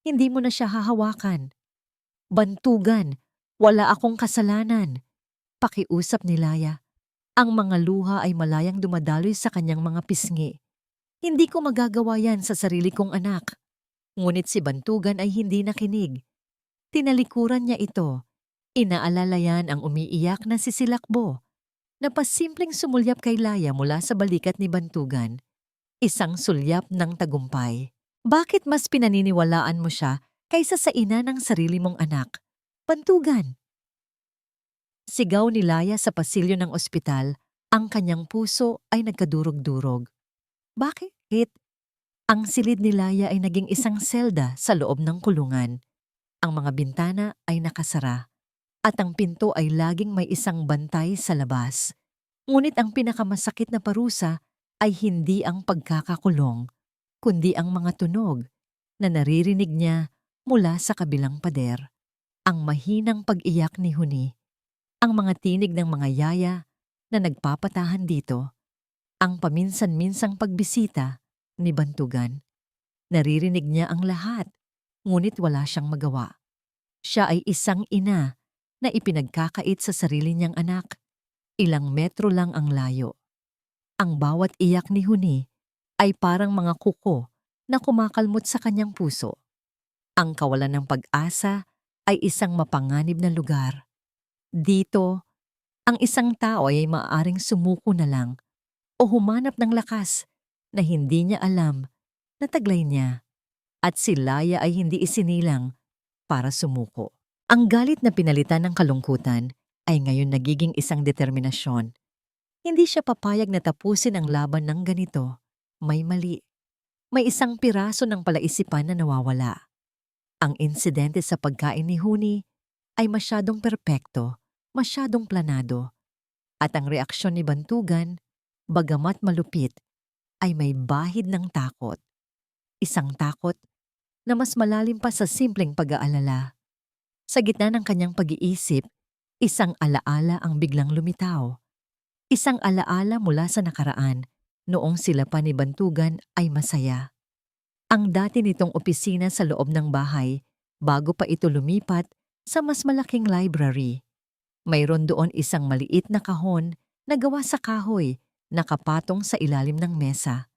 Hindi mo na siya hahawakan." "Bantugan, wala akong kasalanan," pakiusap ni Laya. Ang mga luha ay malayang dumadaloy sa kanyang mga pisngi. Hindi ko magagawa yan sa sarili kong anak. Ngunit si Bantugan ay hindi nakinig. Tinalikuran niya ito. Inaalalayan ang umiiyak na si Silakbo. Napasimpleng sumulyap kay Laya mula sa balikat ni Bantugan. Isang sulyap ng tagumpay. Bakit mas pinaniniwalaan mo siya kaysa sa ina ng sarili mong anak? Bantugan! Sigaw ni Laya sa pasilyo ng ospital, ang kanyang puso ay nagkadurog-durog. Bakit? Ang silid ni Laya ay naging isang selda sa loob ng kulungan. Ang mga bintana ay nakasara at ang pinto ay laging may isang bantay sa labas. Ngunit ang pinakamasakit na parusa ay hindi ang pagkakakulong, kundi ang mga tunog na naririnig niya mula sa kabilang pader. Ang mahinang pag-iyak ni Huni, ang mga tinig ng mga yaya na nagpapatahan dito, ang paminsan-minsang pagbisita ni Bantugan. Naririnig niya ang lahat, ngunit wala siyang magawa. Siya ay isang ina na ipinagkakait sa sarili niyang anak. Ilang metro lang ang layo. Ang bawat iyak ni Huni ay parang mga kuko na kumakalmot sa kanyang puso. Ang kawalan ng pag-asa ay isang mapanganib na lugar. Dito, ang isang tao ay maaaring sumuko na lang o humanap ng lakas na hindi niya alam na taglay niya. At si Laya ay hindi isinilang para sumuko. Ang galit na pinalitan ng kalungkutan ay ngayon nagiging isang determinasyon. Hindi siya papayag na tapusin ang laban ng ganito. May mali. May isang piraso ng palaisipan na nawawala. Ang insidente sa pagkain ni Huni ay masyadong perpekto, masyadong planado. At ang reaksyon ni Bantugan, bagamat malupit, ay may bahid ng takot. Isang takot na mas malalim pa sa simpleng pag-aalala. Sa gitna ng kanyang pag-iisip, isang alaala ang biglang lumitaw. Isang alaala mula sa nakaraan, noong sila pa ni Bantugan ay masaya. Ang dati nitong opisina sa loob ng bahay, bago pa ito lumipat sa mas malaking library. Mayroon doon isang maliit na kahon na gawa sa kahoy, nakapatong sa ilalim ng mesa.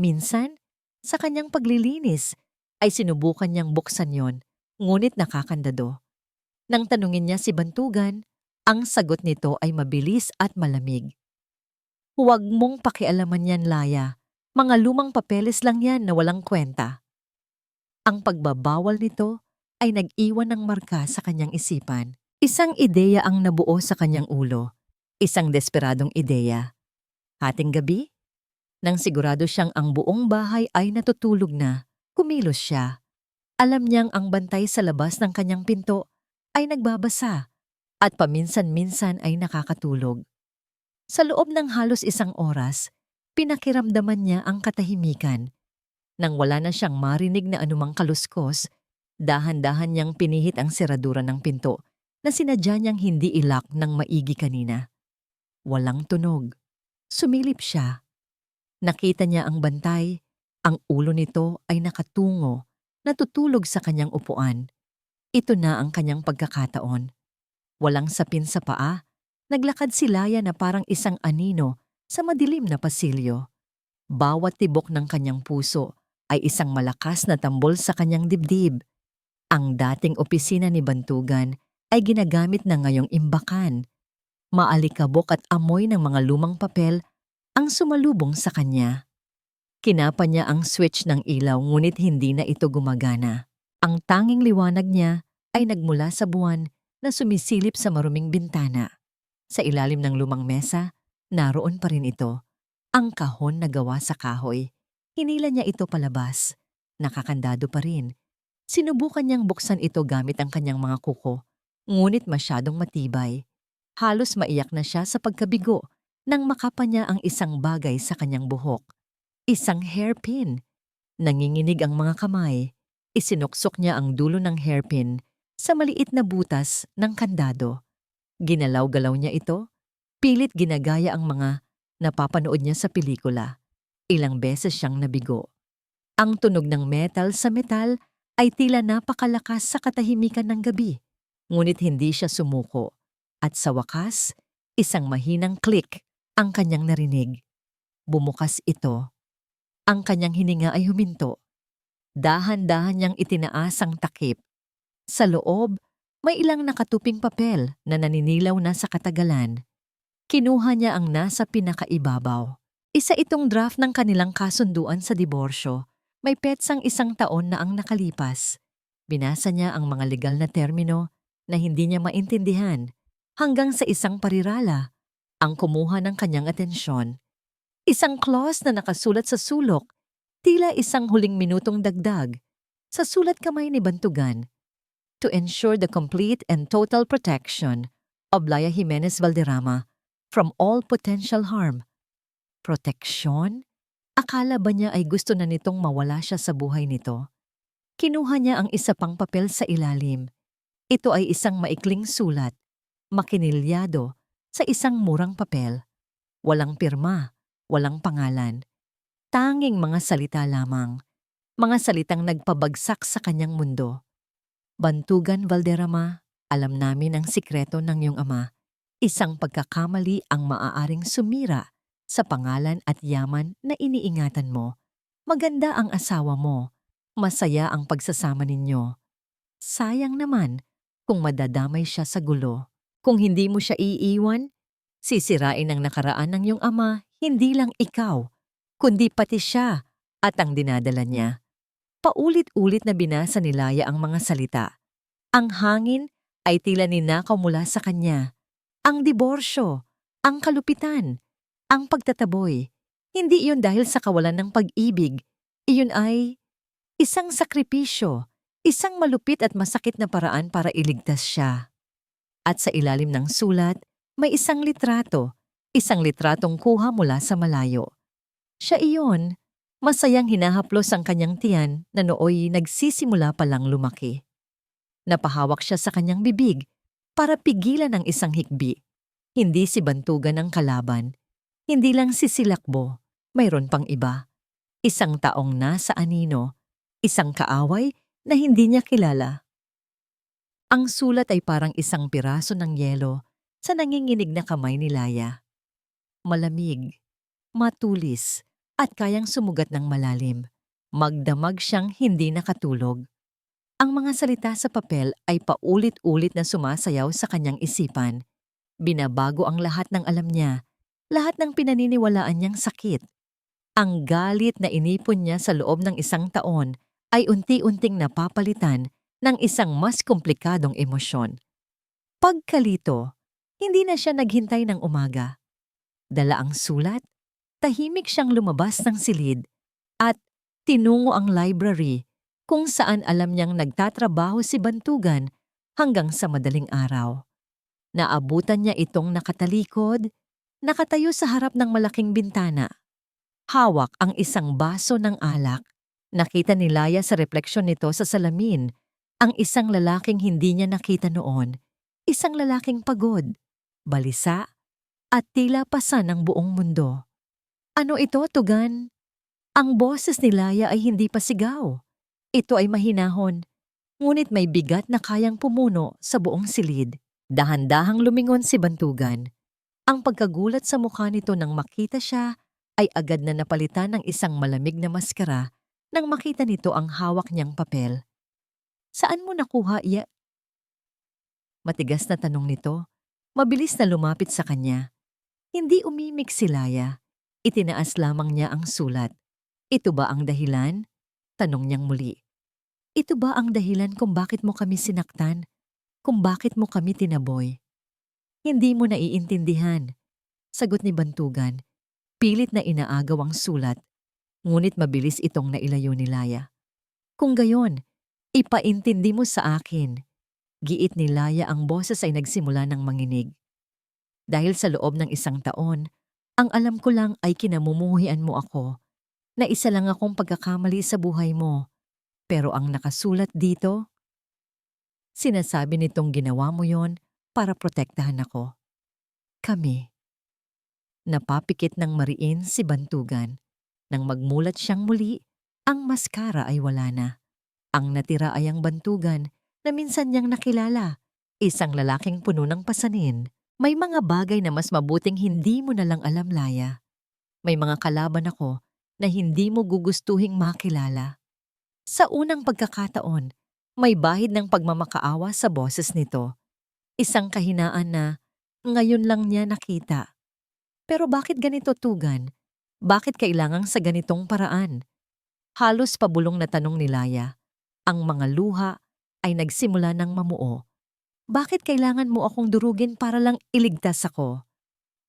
Minsan, sa kanyang paglilinis, ay sinubukan niyang buksan yon, ngunit nakakandado. Nang tanungin niya si Bantugan, ang sagot nito ay mabilis at malamig. Huwag mong pakialaman yan, Laya. Mga lumang papeles lang yan na walang kwenta. Ang pagbabawal nito ay nag-iwan ng marka sa kanyang isipan. Isang ideya ang nabuo sa kanyang ulo. Isang desperadong ideya. Hating gabi, nang sigurado siyang ang buong bahay ay natutulog na, kumilos siya. Alam niyang ang bantay sa labas ng kanyang pinto ay nagbabasa at paminsan-minsan ay nakakatulog. Sa loob ng halos isang oras, pinakiramdaman niya ang katahimikan. Nang wala na siyang marinig na anumang kaluskos, dahan-dahan niyang pinihit ang seradura ng pinto na sinadya niyang hindi ilak ng maigi kanina. Walang tunog. Sumilip siya. Nakita niya ang bantay. Ang ulo nito ay nakatungo, natutulog sa kanyang upuan. Ito na ang kanyang pagkakataon. Walang sapin sa paa, naglakad si Laya na parang isang anino sa madilim na pasilyo. Bawat tibok ng kanyang puso ay isang malakas na tambol sa kanyang dibdib. Ang dating opisina ni Bantugan ay ginagamit na ngayong imbakan. Maalikabok at amoy ng mga lumang papel ang sumalubong sa kanya. Kinapa niya ang switch ng ilaw ngunit hindi na ito gumagana. Ang tanging liwanag niya ay nagmula sa buwan na sumisilip sa maruming bintana. Sa ilalim ng lumang mesa, naroon pa rin ito. Ang kahon na gawa sa kahoy. Hinila niya ito palabas. Nakakandado pa rin. Sinubukan niyang buksan ito gamit ang kanyang mga kuko, ngunit masyadong matibay. Halos maiyak na siya sa pagkabigo nang makapa niya ang isang bagay sa kanyang buhok. Isang hairpin. Nanginginig ang mga kamay. Isinuksok niya ang dulo ng hairpin sa maliit na butas ng kandado. Ginalaw-galaw niya ito. Pilit ginagaya ang mga napapanood niya sa pelikula. Ilang beses siyang nabigo. Ang tunog ng metal sa metal ay tila napakalakas sa katahimikan ng gabi. Ngunit hindi siya sumuko. At sa wakas, isang mahinang click ang kanyang narinig. Bumukas ito. Ang kanyang hininga ay huminto. Dahan-dahan niyang itinaas ang takip. Sa loob, may ilang nakatuping papel na naninilaw na sa katagalan. Kinuha niya ang nasa pinakaibabaw. Isa itong draft ng kanilang kasunduan sa diborsyo. May petsang 1 taon na ang nakalipas. Binasa niya ang mga legal na termino na hindi niya maintindihan hanggang sa isang parirala ang kumuha ng kanyang atensyon. Isang clause na nakasulat sa sulok, tila isang huling minutong dagdag, sa sulat kamay ni Bantugan, to ensure the complete and total protection of Laya Jimenez Valderrama from all potential harm. Proteksyon? Akala ba niya ay gusto na nitong mawala siya sa buhay nito? Kinuha niya ang isa pang papel sa ilalim. Ito ay isang maikling sulat, makinilyado, sa isang murang papel. Walang pirma, walang pangalan. Tanging mga salita lamang. Mga salitang nagpabagsak sa kanyang mundo. Bantugan Valderrama, alam namin ang sikreto ng iyong ama. Isang pagkakamali ang maaaring sumira sa pangalan at yaman na iniingatan mo. Maganda ang asawa mo. Masaya ang pagsasama ninyo. Sayang naman kung madadamay siya sa gulo. Kung hindi mo siya iiwan, sisirain ang nakaraan ng iyong ama, hindi lang ikaw, kundi pati siya at ang dinadala niya. Paulit-ulit na binasa ni Laya ang mga salita. Ang hangin ay tila ninakaw mula sa kanya. Ang diborsyo, ang kalupitan, ang pagtataboy. Hindi iyon dahil sa kawalan ng pag-ibig. Iyon ay isang sakripisyo, isang malupit at masakit na paraan para iligtas siya. At sa ilalim ng sulat, may isang litratong kuha mula sa malayo. Siya iyon, masayang hinahaplos ang kanyang tiyan na nooy nagsisimula palang lumaki. Napahawak siya sa kanyang bibig para pigilan ang isang hikbi. Hindi si Bantugan ang kalaban. Hindi lang si Silakbo, mayroon pang iba. Isang taong nasa anino, isang kaaway na hindi niya kilala. Ang sulat ay parang isang piraso ng yelo sa nanginginig na kamay ni Laya. Malamig, matulis, at kayang sumugat ng malalim. Magdamag siyang hindi nakatulog. Ang mga salita sa papel ay paulit-ulit na sumasayaw sa kanyang isipan. Binabago ang lahat ng alam niya, lahat ng pinaniniwalaan niyang sakit. Ang galit na inipon niya sa loob ng 1 taon ay unti-unting napapalitan ng isang mas komplikadong emosyon. Pagkalito, hindi na siya naghintay ng umaga. Dala ang sulat, tahimik siyang lumabas ng silid at tinungo ang library kung saan alam niyang nagtatrabaho si Bantugan hanggang sa madaling araw. Naabutan niya itong nakatalikod, nakatayo sa harap ng malaking bintana. Hawak ang isang baso ng alak. Nakita ni Laya sa refleksyon nito sa salamin ang isang lalaking hindi niya nakita noon. Isang lalaking pagod, balisa, at tila pasa ng buong mundo. Ano ito, Tugan? Ang boses ni Laya ay hindi pa sigaw. Ito ay mahinahon, ngunit may bigat na kayang pumuno sa buong silid. Dahan-dahang lumingon si Bantugan. Ang pagkagulat sa mukha nito nang makita siya ay agad na napalitan ng isang malamig na maskara nang makita nito ang hawak niyang papel. Saan mo nakuha iya? Matigas na tanong nito, mabilis na lumapit sa kanya. Hindi umimik si Laya. Itinaas lamang niya ang sulat. Ito ba ang dahilan? Tanong niyang muli. Ito ba ang dahilan kung bakit mo kami sinaktan? Kung bakit mo kami tinaboy? Hindi mo naiintindihan. Sagot ni Bantugan. Pilit na inaagaw ang sulat, ngunit mabilis itong nailayo ni Laya. Kung gayon, ipaintindi mo sa akin. Giit ni Laya, ang boses ay nagsimula ng manginig. Dahil sa loob ng 1 taon, ang alam ko lang ay kinamumuhian mo ako, na isa lang akong pagkakamali sa buhay mo. Pero ang nakasulat dito, sinasabi nitong ginawa mo yon para protektahan ako. Kami. Napapikit ng mariin si Bantugan. Nang magmulat siyang muli, ang maskara ay wala na. Ang natira ay ang Bantugan na minsan niyang nakilala, isang lalaking puno ng pasanin. May mga bagay na mas mabuting hindi mo na lang alam, Laya. May mga kalaban ako na hindi mo gugustuhing makilala. Sa unang pagkakataon, may bahid ng pagmamakaawa sa boses nito. Isang kahinaan na ngayon lang niya nakita. Pero bakit ganito, Tugan? Bakit kailangang sa ganitong paraan? Halos pabulong na tanong ni Laya. Ang mga luha ay nagsimula ng mamuo. Bakit kailangan mo akong durugin para lang iligtas ako?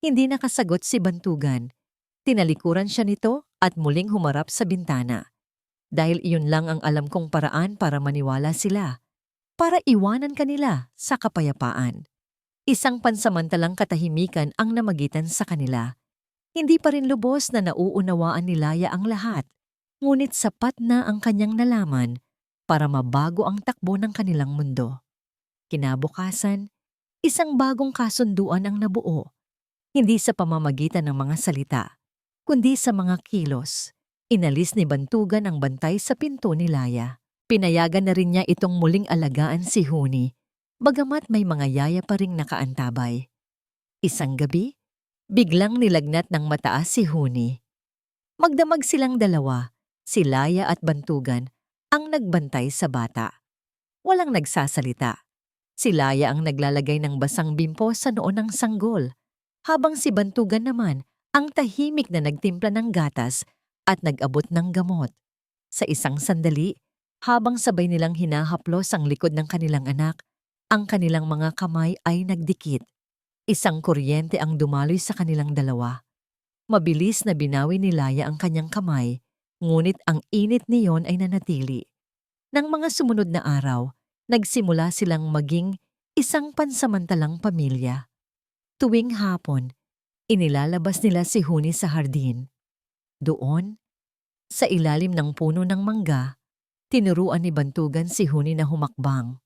Hindi nakasagot si Bantugan. Tinalikuran siya nito at muling humarap sa bintana. Dahil iyon lang ang alam kong paraan para maniwala sila. Para iwanan kanila sa kapayapaan. Isang pansamantalang katahimikan ang namagitan sa kanila. Hindi pa rin lubos na nauunawaan ni Laya ang lahat. Ngunit sapat na ang kanyang nalaman para mabago ang takbo ng kanilang mundo. Kinabukasan, isang bagong kasunduan ang nabuo. Hindi sa pamamagitan ng mga salita, kundi sa mga kilos. Inalis ni Bantugan ang bantay sa pinto ni Laya. Pinayagan na rin niya itong muling alagaan si Huni, bagamat may mga yaya pa ring nakaantabay. Isang gabi, biglang nilagnat ng mataas si Huni. Magdamag silang dalawa, si Laya at Bantugan, ang nagbantay sa bata. Walang nagsasalita. Si Laya ang naglalagay ng basang bimpo sa noo ng sanggol, habang si Bantugan naman ang tahimik na nagtimpla ng gatas at nag-abot ng gamot. Sa isang sandali, habang sabay nilang hinahaplos ang likod ng kanilang anak, ang kanilang mga kamay ay nagdikit. Isang kuryente ang dumaloy sa kanilang dalawa. Mabilis na binawi ni Laya ang kanyang kamay, ngunit ang init niyon ay nanatili. Nang mga sumunod na araw, nagsimula silang maging isang pansamantalang pamilya. Tuwing hapon, inilalabas nila si Huni sa hardin. Doon, sa ilalim ng puno ng mangga, tinuruan ni Bantugan si Huni na humakbang.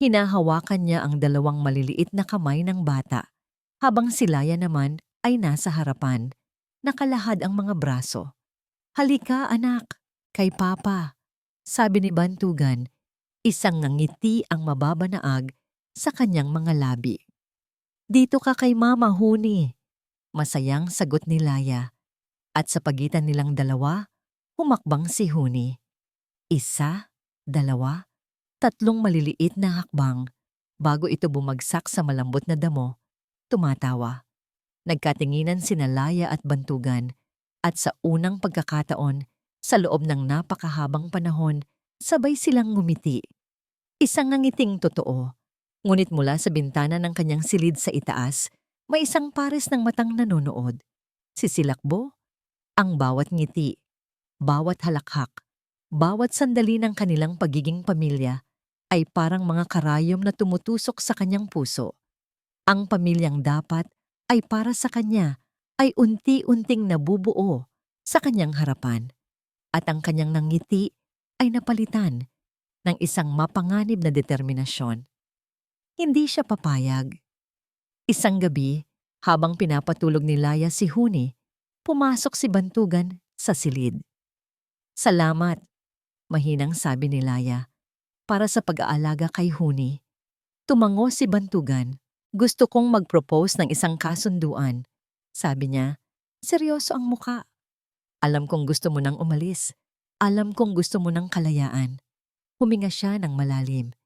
Hinahawakan niya ang dalawang maliliit na kamay ng bata, habang si Laya naman ay nasa harapan, nakalahad ang mga braso. "Halika anak, kay Papa," sabi ni Bantugan, isang ngiti ang mababanaag sa kanyang mga labi. "Dito ka kay Mama, Huni," masayang sagot ni Laya. At sa pagitan nilang dalawa, humakbang si Huni. Isa, dalawa, tatlong maliliit na hakbang. Bago ito bumagsak sa malambot na damo, tumatawa. Nagkatinginan sina Laya at Bantugan, at sa unang pagkakataon, sa loob ng napakahabang panahon, sabay silang ngumiti. Isang ngangiting totoo, ngunit mula sa bintana ng kanyang silid sa itaas, may isang pares ng matang nanonood. Sisilakbo ang bawat ngiti, bawat halakhak, bawat sandali ng kanilang pagiging pamilya ay parang mga karayom na tumutusok sa kanyang puso. Ang pamilyang dapat ay para sa kanya ay unti-unting nabubuo sa kanyang harapan. At ang kanyang nangiti ay napalitan ng isang mapanganib na determinasyon. Hindi siya papayag. Isang gabi, habang pinapatulog ni Laya si Huni, pumasok si Bantugan sa silid. "Salamat," mahinang sabi ni Laya, "para sa pag-aalaga kay Huni." Tumango si Bantugan. "Gusto kong mag-propose ng isang kasunduan," sabi niya. Seryoso ang muka. "Alam kong gusto mo nang umalis. Alam kong gusto mo ng kalayaan." Huminga siya ng malalim.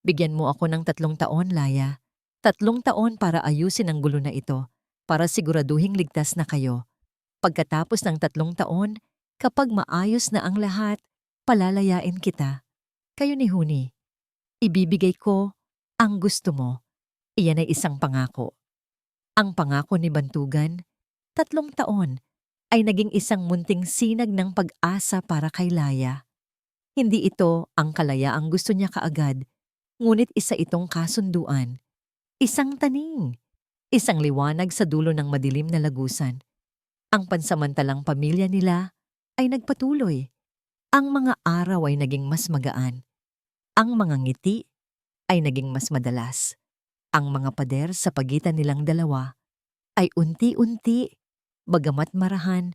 "Bigyan mo ako ng 3 taon, Laya. 3 taon para ayusin ang gulo na ito, para siguraduhing ligtas na kayo. Pagkatapos ng 3 taon, kapag maayos na ang lahat, palalayain kita. Kayo ni Huni. Ibibigay ko ang gusto mo." Iyan ay isang pangako. Ang pangako ni Bantugan, 3 taon, ay naging isang munting sinag ng pag-asa para kay Laya. Hindi ito ang kalayaang gusto niya kaagad, ngunit isa itong kasunduan. Isang taning, isang liwanag sa dulo ng madilim na lagusan. Ang pansamantalang pamilya nila ay nagpatuloy. Ang mga araw ay naging mas magaan. Ang mga ngiti ay naging mas madalas. Ang mga pader sa pagitan nilang dalawa ay unti-unti, bagamat marahan,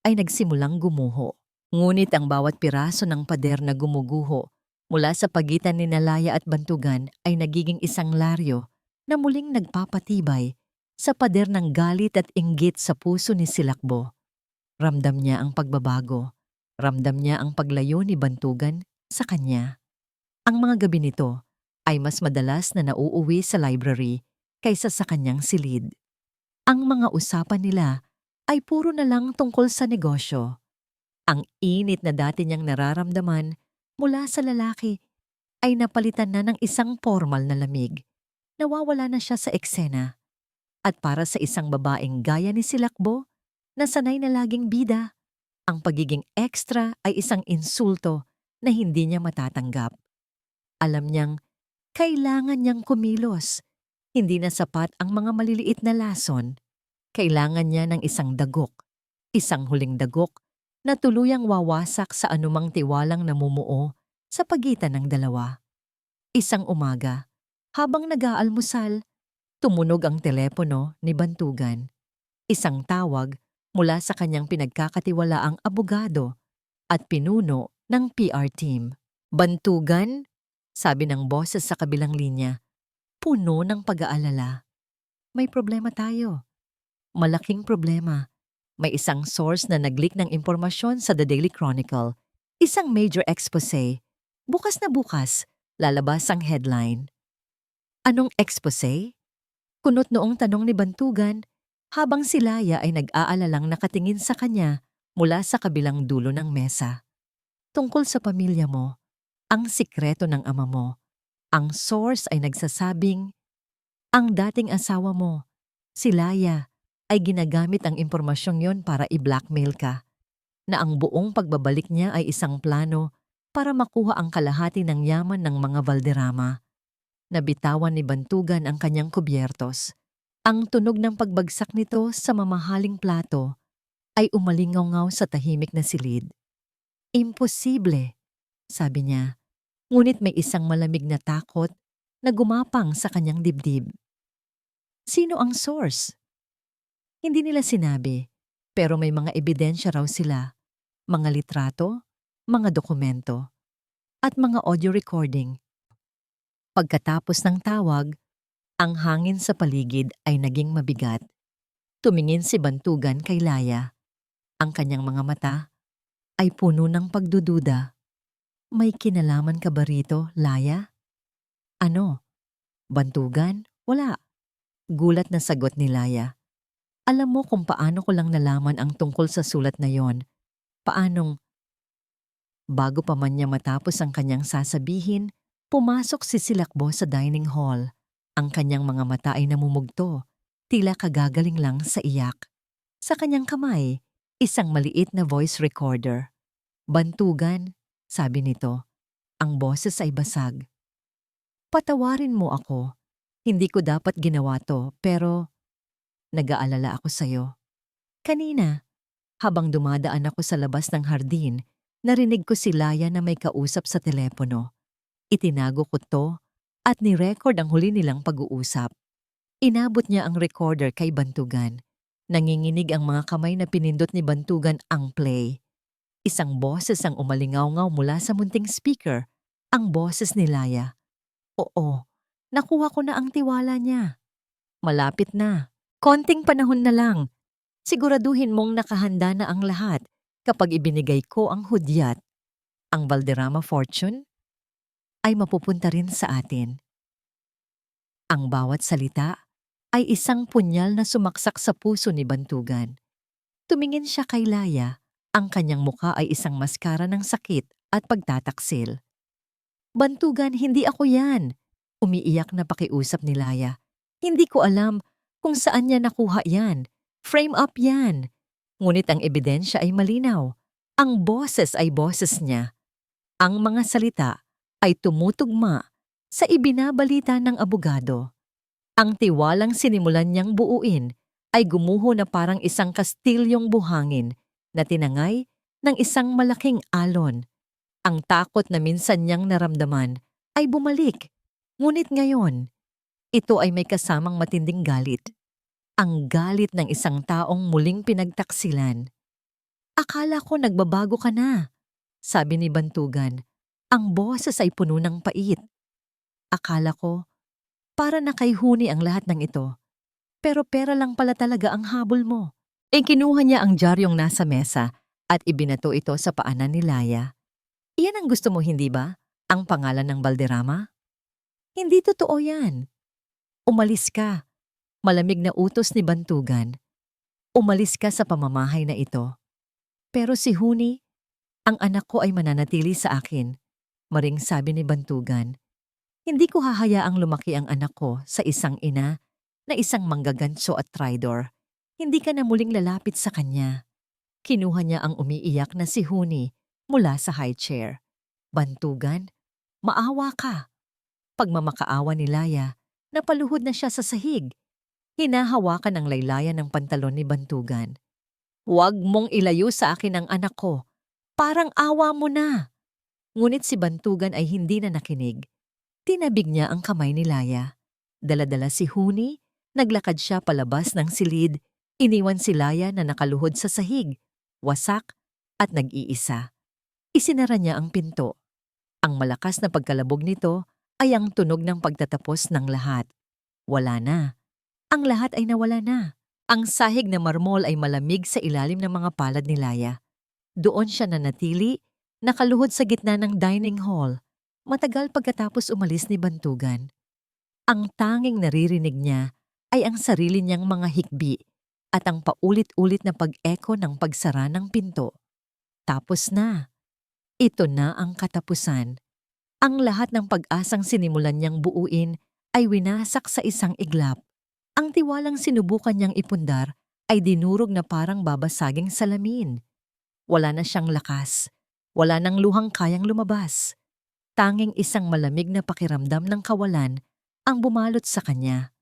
ay nagsimulang gumuho. Ngunit ang bawat piraso ng pader na gumuguho mula sa pagitan ni Laya at Bantugan ay nagiging isang laryo na muling nagpapatibay sa pader ng galit at inggit sa puso ni Silakbo. Ramdam niya ang pagbabago. Ramdam niya ang paglayo ni Bantugan sa kanya. Ang mga gabi nito ay mas madalas na nauuwi sa library kaysa sa kanyang silid. Ang mga usapan nila ay puro na lang tungkol sa negosyo. Ang init na dati niyang nararamdaman mula sa lalaki ay napalitan na ng isang formal na lamig. Nawawala na siya sa eksena. At para sa isang babaeng gaya ni Silakbo, na sanay na laging bida, ang pagiging extra ay isang insulto na hindi niya matatanggap. Alam niyang kailangan niyang kumilos. Hindi na sapat ang mga maliliit na lason. Kailangan niya ng isang dagok, isang huling dagok na tuluyang wawasak sa anumang tiwalang namumuo sa pagitan ng dalawa. Isang umaga, habang nag-aalmusal, tumunog ang telepono ni Bantugan. Isang tawag mula sa kanyang pinagkakatiwalaang abogado at pinuno ng PR team. Bantugan? Sabi ng boses sa kabilang linya, puno ng pag-aalala. May problema tayo. Malaking problema. May isang source na nag-leak ng impormasyon sa The Daily Chronicle. Isang major expose. Bukas na bukas, lalabas ang headline. Anong expose? Kunot noong tanong ni Bantugan habang si Laya ay nag-aalalang nakatingin sa kanya mula sa kabilang dulo ng mesa. Tungkol sa pamilya mo, ang sikreto ng ama mo. Ang source ay nagsasabing, ang dating asawa mo, si Laya, ay ginagamit ang impormasyong yon para i-blackmail ka, na ang buong pagbabalik niya ay isang plano para makuha ang kalahati ng yaman ng mga Valderrama. Nabitawan ni Bantugan ang kanyang kubyertos. Ang tunog ng pagbagsak nito sa mamahaling plato ay umalingaw sa tahimik na silid. Imposible, sabi niya, ngunit may isang malamig na takot na gumapang sa kanyang dibdib. Sino ang source? Hindi nila sinabi, pero may mga ebidensya raw sila, mga litrato, mga dokumento, at mga audio recording. Pagkatapos ng tawag, ang hangin sa paligid ay naging mabigat. Tumingin si Bantugan kay Laya. Ang kanyang mga mata ay puno ng pagdududa. May kinalaman ka ba rito, Laya? Ano? Bantugan? Wala. Gulat na sagot ni Laya. Alam mo kung paano ko lang nalaman ang tungkol sa sulat na yon. Paanong? Bago pa man niya matapos ang kanyang sasabihin, pumasok si Silakbo sa dining hall. Ang kanyang mga mata ay namumugto, tila kagagaling lang sa iyak. Sa kanyang kamay, isang maliit na voice recorder. Bantugan, sabi nito. Ang boses ay basag. Patawarin mo ako. Hindi ko dapat ginawa to, pero nag-aalala ako sa'yo. Kanina, habang dumadaan ako sa labas ng hardin, narinig ko si Laya na may kausap sa telepono. Itinago ko to at ni-record ang huli nilang pag-uusap. Inabot niya ang recorder kay Bantugan. Nanginginig ang mga kamay na pinindot ni Bantugan ang play. Isang boses ang umalingaw-ngaw mula sa munting speaker, ang boses ni Laya. Oo, nakuha ko na ang tiwala niya. Malapit na. Konting panahon na lang. Siguraduhin mong nakahanda na ang lahat kapag ibinigay ko ang hudyat. Ang Valderrama fortune ay mapupunta rin sa atin. Ang bawat salita ay isang punyal na sumaksak sa puso ni Bantugan. Tumingin siya kay Laya. Ang kanyang muka ay isang maskara ng sakit at pagtataksil. Bantugan, hindi ako yan. Umiiyak na pakiusap ni Laya. Hindi ko alam kung saan niya nakuha yan. Frame up yan. Ngunit ang ebidensya ay malinaw. Ang boses ay boses niya. Ang mga salita ay tumutugma sa ibinabalita ng abogado. Ang tiwalang sinimulan niyang buuin ay gumuho na parang isang kastilyong buhangin na tinangay ng isang malaking alon. Ang takot na minsan niyang naramdaman ay bumalik. Ngunit ngayon, ito ay may kasamang matinding galit. Ang galit ng isang taong muling pinagtaksilan. Akala ko nagbabago ka na, sabi ni Bantugan. Ang boses ay puno ng pait. Akala ko, para na kay Huni ang lahat ng ito. Pero pera lang pala talaga ang habol mo. Kinuha niya ang diaryong nasa mesa at ibinato ito sa paanan ni Laya. Iyan ang gusto mo, hindi ba? Ang pangalan ng Balderrama? Hindi totoo yan. Umalis ka. Malamig na utos ni Bantugan. Umalis ka sa pamamahay na ito. Pero si Huni, ang anak ko ay mananatili sa akin. Maring sabi ni Bantugan. Hindi ko hahayaang lumaki ang anak ko sa isang ina na isang manggaganso at traidor. Hindi ka na muling lalapit sa kanya. Kinuha niya ang umiiyak na si Huni mula sa high chair. Bantugan, maawa ka. Pagmamakaawa ni Laya, napaluhod na siya sa sahig. Hinahawakan ng laylayan ng pantalon ni Bantugan. Huwag mong ilayo sa akin ang anak ko. Parang awa mo na. Ngunit si Bantugan ay hindi na nakinig. Tinabig niya ang kamay ni Laya. Dala-dala si Huni, naglakad siya palabas ng silid. Iniwan si Laya na nakaluhod sa sahig, wasak at nag-iisa. Isinara niya ang pinto. Ang malakas na pagkalabog nito ay ang tunog ng pagtatapos ng lahat. Wala na. Ang lahat ay nawala na. Ang sahig na marmol ay malamig sa ilalim ng mga palad ni Laya. Doon siya nanatili, nakaluhod sa gitna ng dining hall, matagal pagkatapos umalis ni Bantugan. Ang tanging naririnig niya ay ang sarili niyang mga hikbi at ang paulit-ulit na pag-echo ng pagsara ng pinto. Tapos na. Ito na ang katapusan. Ang lahat ng pag-asang sinimulan niyang buuin ay winasak sa isang iglap. Ang tiwalang sinubukan niyang ipundar ay dinurog na parang babasaging salamin. Wala na siyang lakas. Wala nang luhang kayang lumabas. Tanging isang malamig na pakiramdam ng kawalan ang bumalot sa kanya.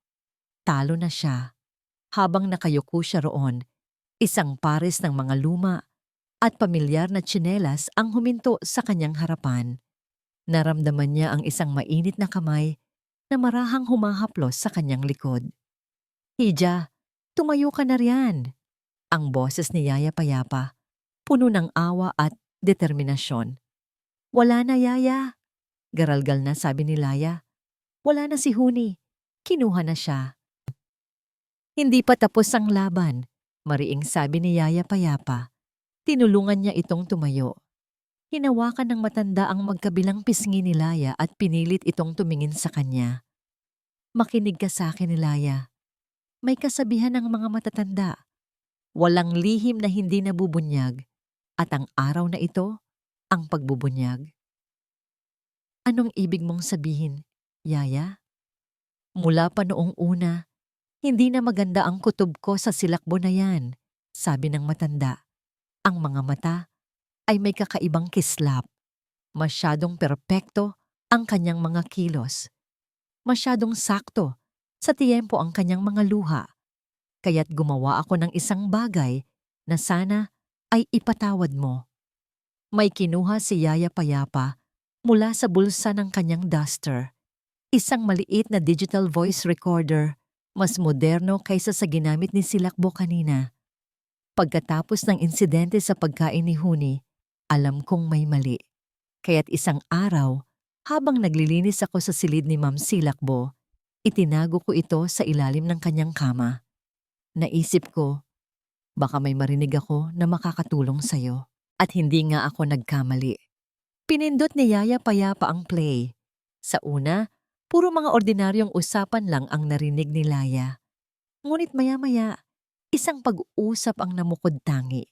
Talo na siya. Habang nakayuko siya roon, isang pares ng mga luma at pamilyar na tsinelas ang huminto sa kanyang harapan. Naramdaman niya ang isang mainit na kamay na marahang humahaplos sa kanyang likod. Hija, tumayo ka na riyan. Ang boses ni Yaya Payapa, puno ng awa at determinasyon. Wala na, Yaya. Garalgal na sabi ni Laya. Wala na si Huni. Kinuha na siya. Hindi pa tapos ang laban, mariing sabi ni Yaya Payapa. Tinulungan niya itong tumayo. Hinawakan ng matanda ang magkabilang pisngi ni Laya at pinilit itong tumingin sa kanya. Makinig ka sa akin ni Laya. May kasabihan ng mga matatanda. Walang lihim na hindi nabubunyag at ang araw na ito, ang pagbubunyag. Anong ibig mong sabihin, Yaya? Mula pa noong una, hindi na maganda ang kutob ko sa silakbo na yan, sabi ng matanda. Ang mga mata ay may kakaibang kislap. Masyadong perpekto ang kanyang mga kilos. Masyadong sakto sa tiyempo ang kanyang mga luha. Kaya't gumawa ako ng isang bagay na sana ay ipatawad mo. May kinuha si Yaya Payapa mula sa bulsa ng kanyang duster. Isang maliit na digital voice recorder, mas moderno kaysa sa ginamit ni Silakbo kanina. Pagkatapos ng insidente sa pagkain ni Huni, alam kong may mali. Kaya't isang araw, habang naglilinis ako sa silid ni Ma'am Silakbo, itinago ko ito sa ilalim ng kanyang kama. Naisip ko, baka may marinig ako na makakatulong sa'yo. At hindi nga ako nagkamali. Pinindot ni Yaya Payapa ang play. Sa una, puro mga ordinaryong usapan lang ang narinig ni Laya. Ngunit maya-maya, isang pag-uusap ang namukod tangi.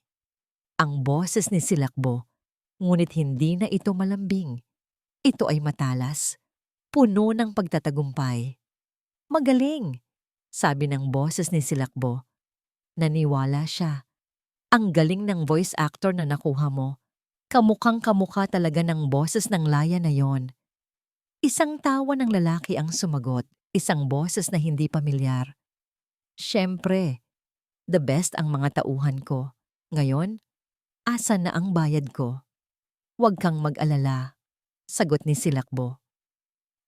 Ang boses ni Silakbo, ngunit hindi na ito malambing. Ito ay matalas, puno ng pagtatagumpay. Magaling, sabi ng boses ni Silakbo. Naniwala siya. Ang galing ng voice actor na nakuha mo. Kamukhang-kamukha talaga ng boses ng Laya na yon. Isang tawa ng lalaki ang sumagot, isang boses na hindi pamilyar. Siyempre, the best ang mga tauhan ko. Ngayon, asa na ang bayad ko? Huwag kang mag-alala, sagot ni Silakbo.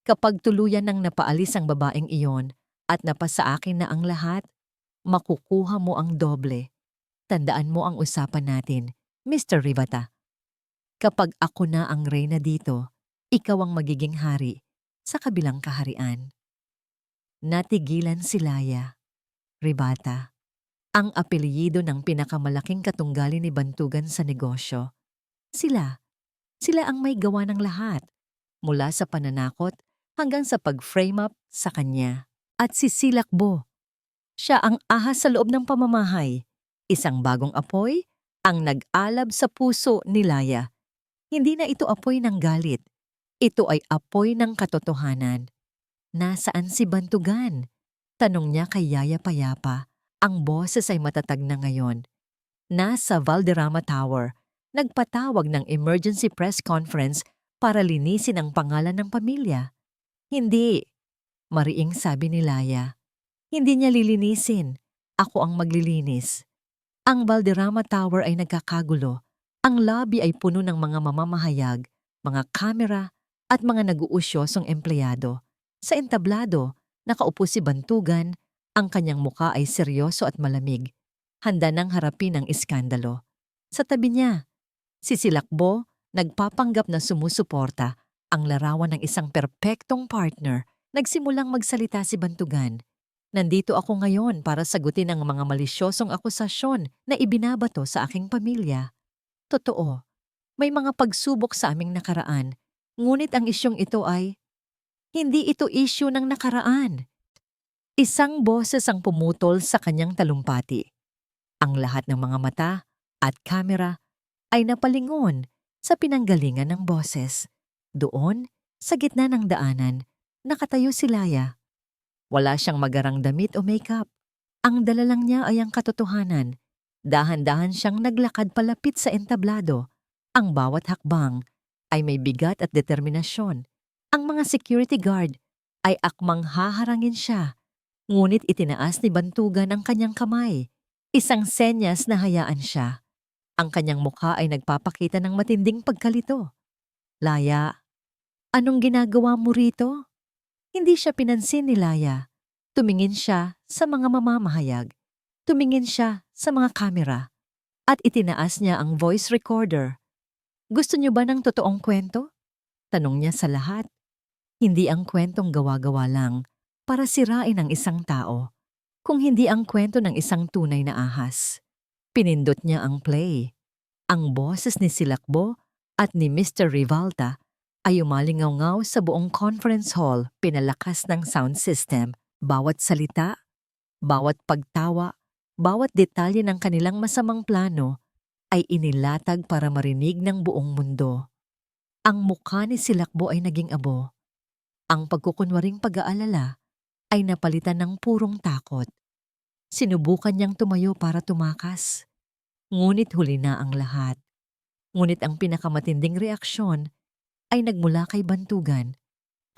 Kapag tuluyan nang napaalis ang babaeng iyon at napasa akin na ang lahat, makukuha mo ang doble. Tandaan mo ang usapan natin, Mr. Rivata. Kapag ako na ang reyna dito, ikaw ang magiging hari sa kabilang kaharian. Natigilan si Laya. Rivata, ang apelyido ng pinakamalaking katunggali ni Bantugan sa negosyo. Sila, sila ang may gawa ng lahat, mula sa pananakot hanggang sa pag-frame up sa kanya. At si Silakbo, siya ang ahas sa loob ng pamamahay, isang bagong apoy ang nag-alab sa puso ni Laya. Hindi na ito apoy ng galit, ito ay apoy ng katotohanan. Nasaan si Bantugan? Tanong niya kay Yaya Payapa. Ang boses ay matatag na ngayon. Nasa Valderrama Tower, nagpatawag ng emergency press conference para linisin ang pangalan ng pamilya. Hindi, mariing sabi ni Laya. Hindi niya lilinisin. Ako ang maglilinis. Ang Valderrama Tower ay nagkakagulo. Ang lobby ay puno ng mga mamamahayag, mga kamera at mga nag-uusyosong empleyado. Sa entablado, nakaupo si Bantugan, ang kanyang muka ay seryoso at malamig, handa nang harapin ang iskandalo. Sa tabi niya, si Silakbo, nagpapanggap na sumusuporta, ang larawan ng isang perpektong partner. Nagsimulang magsalita si Bantugan. Nandito ako ngayon para sagutin ang mga malisyosong akusasyon na ibinabato sa aking pamilya. Totoo, may mga pagsubok sa aming nakaraan, ngunit ang isyong ito ay, hindi ito issue ng nakaraan. Isang boses ang pumutol sa kanyang talumpati. Ang lahat ng mga mata at kamera ay napalingon sa pinanggalingan ng boses. Doon, sa gitna ng daanan, nakatayo si Laya. Wala siyang magarang damit o makeup. Ang dala lang niya ay ang katotohanan. Dahan-dahan siyang naglakad palapit sa entablado. Ang bawat hakbang ay may bigat at determinasyon. Ang mga security guard ay akmang haharangin siya. Ngunit itinaas ni Bantugan ang kanyang kamay. Isang senyas na hayaan siya. Ang kanyang mukha ay nagpapakita ng matinding pagkalito. Laya, anong ginagawa mo rito? Hindi siya pinansin ni Laya. Tumingin siya sa mga mamamahayag. Tumingin siya sa mga kamera. At itinaas niya ang voice recorder. Gusto niyo ba ng totoong kwento? Tanong niya sa lahat. Hindi ang kwentong gawa-gawa lang para sirain ang isang tao, kung hindi ang kwento ng isang tunay na ahas. Pinindot niya ang play. Ang boses ni Silakbo at ni Mr. Rivalta ay umalingaw-ngaw sa buong conference hall, pinalakas ng sound system. Bawat salita, bawat pagtawa, bawat detalye ng kanilang masamang plano ay inilatag para marinig ng buong mundo. Ang mukha ni Silakbo ay naging abo. Ang pagkukunwaring pag-aalala ay napalitan ng purong takot. Sinubukan niyang tumayo para tumakas. Ngunit huli na ang lahat. Ngunit ang pinakamatinding reaksyon ay nagmula kay Bantugan.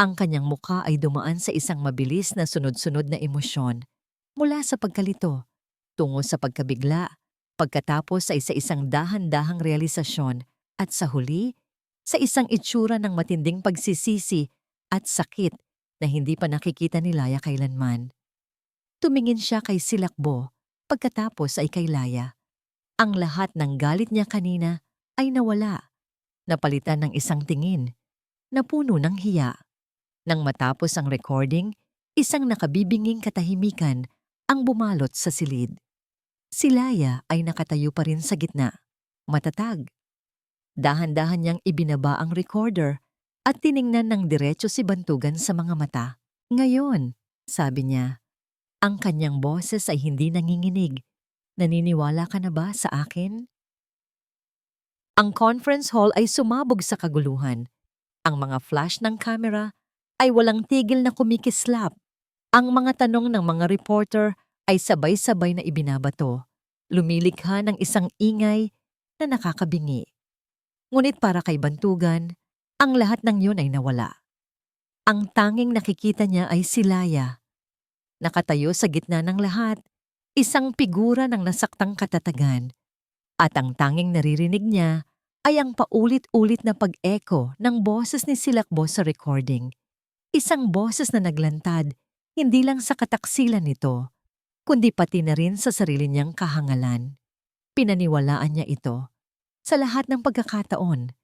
Ang kanyang mukha ay dumaan sa isang mabilis na sunod-sunod na emosyon. Mula sa pagkalito, tungo sa pagkabigla, pagkatapos ay sa isang dahan-dahang realisasyon, at sa huli, sa isang itsura ng matinding pagsisisi at sakit na hindi pa nakikita ni Laya kailanman. Tumingin siya kay Silakbo, pagkatapos ay kay Laya. Ang lahat ng galit niya kanina ay nawala. Napalitan ng isang tingin, na puno ng hiya. Nang matapos ang recording, isang nakabibinging katahimikan ang bumalot sa silid. Si Laya ay nakatayo pa rin sa gitna, matatag. Dahan-dahan niyang ibinaba ang recorder at tiningnan ng diretso si Bantugan sa mga mata. Ngayon, sabi niya, ang kanyang boses ay hindi nanginginig. Naniniwala ka na ba sa akin? Ang conference hall ay sumabog sa kaguluhan. Ang mga flash ng camera ay walang tigil na kumikislap. Ang mga tanong ng mga reporter ay sabay-sabay na ibinabato. Lumilikha ng isang ingay na nakakabingi. Ngunit para kay Bantugan, ang lahat ng yun ay nawala. Ang tanging nakikita niya ay si Laya. Nakatayo sa gitna ng lahat, isang figura ng nasaktang katatagan. At ang tanging naririnig niya ay ang paulit-ulit na pag-echo ng boses ni Silakbo sa recording. Isang boses na naglantad, hindi lang sa kataksilan nito, kundi pati na rin sa sarili niyang kahangalan. Pinaniwalaan niya ito. Sa lahat ng pagkakataon,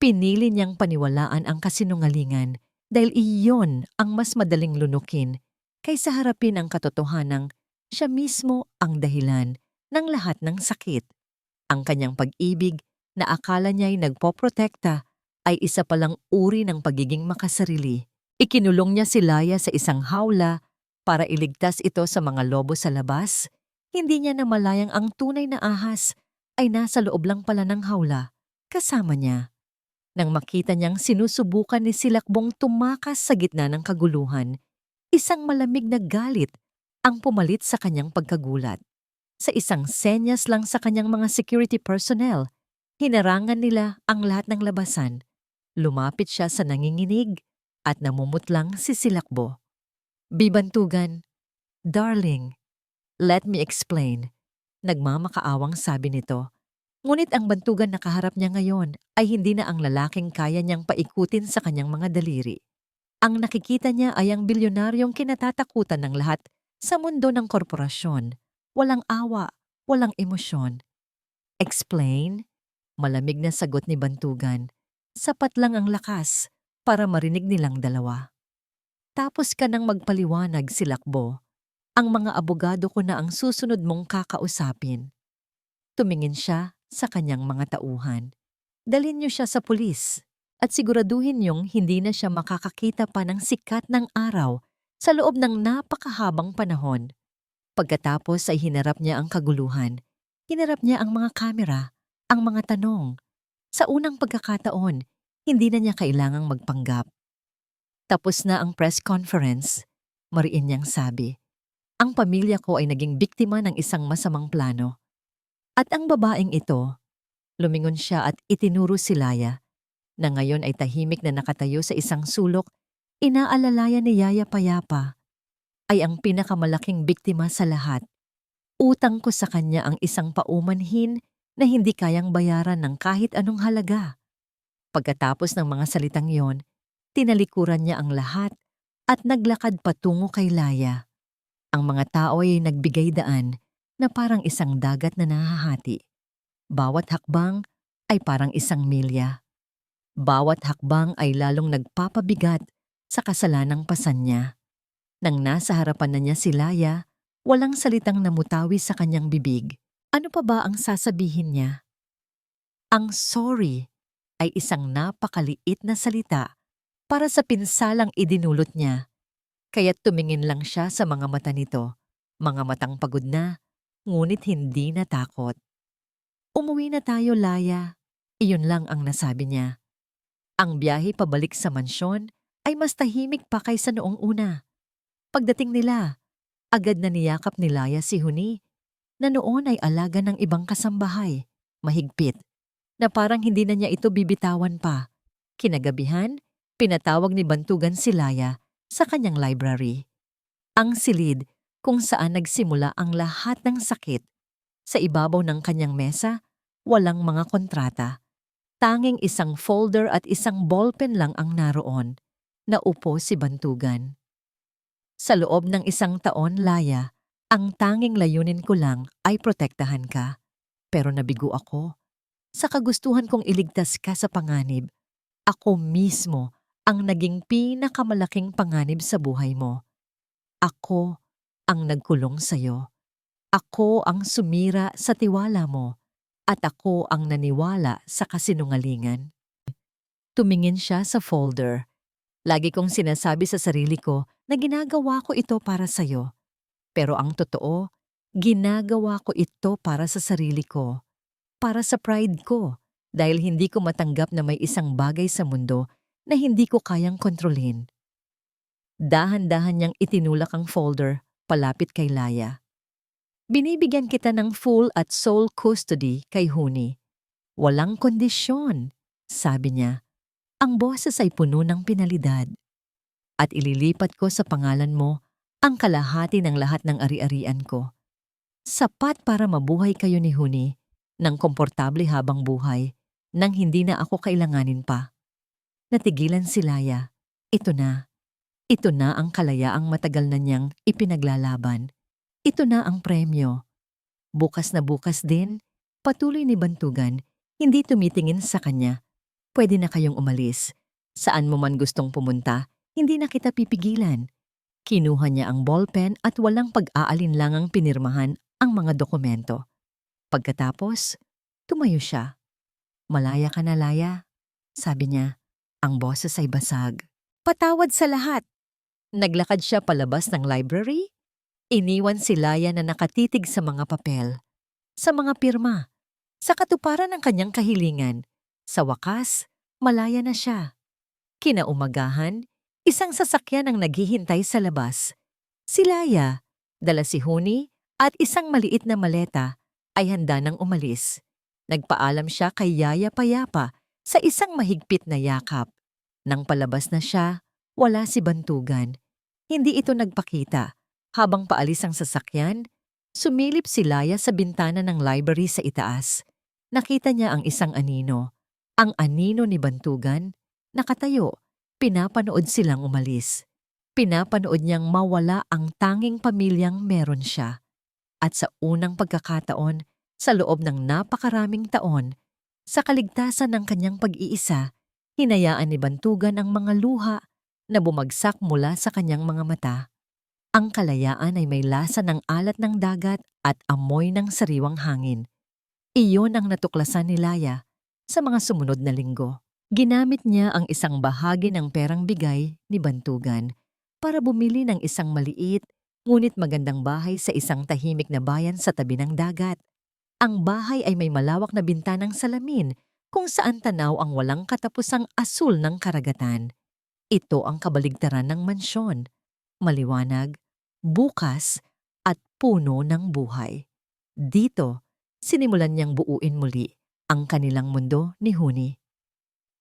pinili niyang paniwalaan ang kasinungalingan dahil iyon ang mas madaling lunukin kaysa harapin ang katotohanang Siya mismo ang dahilan ng lahat ng sakit. Ang kanyang pag-ibig na akala niya'y nagpoprotekta ay isa palang uri ng pagiging makasarili. Ikinulong niya si Laya sa isang hawla para iligtas ito sa mga lobo sa labas. Hindi niya namalayang ang tunay na ahas ay nasa loob lang pala ng hawla, kasama niya. Nang makita niyang sinusubukan ni Silakbong tumakas sa gitna ng kaguluhan, isang malamig na galit ang pumalit sa kanyang pagkagulat. Sa isang senyas lang sa kanyang mga security personnel, hinarangan nila ang lahat ng labasan. Lumapit siya sa nanginginig at namumutlang si Silakbo. Bibantugan, "Darling, let me explain." Nagmamakaawang sabi nito. Ngunit ang bantugan na kaharap niya ngayon ay hindi na ang lalaking kaya niyang paikutin sa kanyang mga daliri. Ang nakikita niya ay ang bilyonaryong kinatatakutan ng lahat sa mundo ng korporasyon. Walang awa, walang emosyon. "Explain?" Malamig na sagot ni Bantugan. Sapat lang ang lakas para marinig nilang dalawa. "Tapos ka nang magpaliwanag, Silakbo. Ang mga abogado ko na ang susunod mong kakausapin." Tumingin siya sa kanyang mga tauhan. "Dalhin niyo siya sa pulis at siguraduhin niyong hindi na siya makakakita pa ng sikat ng araw sa loob ng napakahabang panahon." Pagkatapos ay hinarap niya ang kaguluhan. Hinarap niya ang mga kamera, ang mga tanong. Sa unang pagkakataon, hindi na niya kailangang magpanggap. Tapos na ang press conference, mariin niyang sabi. "Ang pamilya ko ay naging biktima ng isang masamang plano. At ang babaeng ito," lumingon siya at itinuro si Laya, na ngayon ay tahimik na nakatayo sa isang sulok, inaalalayan ni Yaya Payapa, "ay ang pinakamalaking biktima sa lahat. Utang ko sa kanya ang isang paumanhin na hindi kayang bayaran ng kahit anong halaga." Pagkatapos ng mga salitang yon, tinalikuran niya ang lahat at naglakad patungo kay Laya. Ang mga tao ay nagbigay daan na parang isang dagat na nahahati. Bawat hakbang ay parang isang milya. Bawat hakbang ay lalong nagpapabigat sa kasalanang pasan niya. Nang nasa harapan na niya si Laya, walang salitang namutawi sa kanyang bibig. Ano pa ba ang sasabihin niya? Ang sorry ay isang napakaliit na salita para sa pinsalang idinulot niya. Kaya't tumingin lang siya sa mga mata nito, mga matang pagod na, ngunit hindi natakot. "Umuwi na tayo, Laya." Iyon lang ang nasabi niya. Ang biyahe pabalik sa mansyon ay mas tahimik pa kaysa noong una. Pagdating nila, agad na niyakap ni Laya si Huni, na noon ay alaga ng ibang kasambahay, mahigpit, na parang hindi na niya ito bibitawan pa. Kinagabihan, pinatawag ni Bantugan si Laya sa kanyang library. Ang silid kung saan nagsimula ang lahat ng sakit. Sa ibabaw ng kanyang mesa, walang mga kontrata. Tanging isang folder at isang ballpen lang ang naroon. Naupo si Bantugan. "Sa loob ng isang taon, Laya, ang tanging layunin ko lang ay protektahan ka. Pero nabigo ako. Sa kagustuhan kong iligtas ka sa panganib, ako mismo ang naging pinakamalaking panganib sa buhay mo. Ako ang nagkulong sa'yo. Ako ang sumira sa tiwala mo. At ako ang naniwala sa kasinungalingan." Tumingin siya sa folder. "Lagi kong sinasabi sa sarili ko na ginagawa ko ito para sa'yo. Pero ang totoo, ginagawa ko ito para sa sarili ko. Para sa pride ko, dahil hindi ko matanggap na may isang bagay sa mundo na hindi ko kayang kontrolin." Dahan-dahan niyang itinulak ang folder palapit kay Laya. "Binibigyan kita ng full at sole custody kay Huni. Walang kondisyon," sabi niya. "Ang boses ay puno ng pinalidad. At ililipat ko sa pangalan mo ang kalahati ng lahat ng ari-arian ko. Sapat para mabuhay kayo ni Huni ng komportable habang buhay nang hindi na ako kailanganin pa." Natigilan si Laya. Ito na. Ito na ang kalayaang matagal na niyang ipinaglalaban. Ito na ang premyo. Bukas na bukas din, patuloy ni Bantugan, hindi tumitingin sa kanya. "Pwede na kayong umalis. Saan mo man gustong pumunta, hindi na kita pipigilan. Kinuha niya ang ballpen at walang pag-aalinlangang pinirmahan ang mga dokumento. Pagkatapos, tumayo siya. "Malaya ka na, Laya," sabi niya. Ang boses ay basag. "Patawad sa lahat." Naglakad siya palabas ng library. Iniwan si Laya na nakatitig sa mga papel, sa mga pirma, sa katuparan ng kanyang kahilingan. Sa wakas, malaya na siya. Kinaumagahan, isang sasakyan ang naghihintay sa labas. Si Laya, dala si Huni at isang maliit na maleta ay handa nang umalis. Nagpaalam siya kay Yaya Payapa sa isang mahigpit na yakap. Nang palabas na siya, wala si Bantugan. Hindi ito nagpakita. Habang paalis ang sasakyan, sumilip si Laya sa bintana ng library sa itaas. Nakita niya ang isang anino. Ang anino ni Bantugan, nakatayo, pinapanood silang umalis. Pinapanood niyang mawala ang tanging pamilyang meron siya. At sa unang pagkakataon, sa loob ng napakaraming taon, sa kaligtasan ng kanyang pag-iisa, hinayaan ni Bantugan ang mga luha na bumagsak mula sa kanyang mga mata. Ang kalayaan ay may lasa ng alat ng dagat at amoy ng sariwang hangin. Iyon ang natuklasan ni Laya sa mga sumunod na linggo. Ginamit niya ang isang bahagi ng perang bigay ni Bantugan para bumili ng isang maliit ngunit magandang bahay sa isang tahimik na bayan sa tabi ng dagat. Ang bahay ay may malawak na bintanang salamin kung saan tanaw ang walang katapusang asul ng karagatan. Ito ang kabaligtaran ng mansyon. Maliwanag, bukas, at puno ng buhay. Dito, sinimulan niyang buuin muli ang kanilang mundo ni Huni.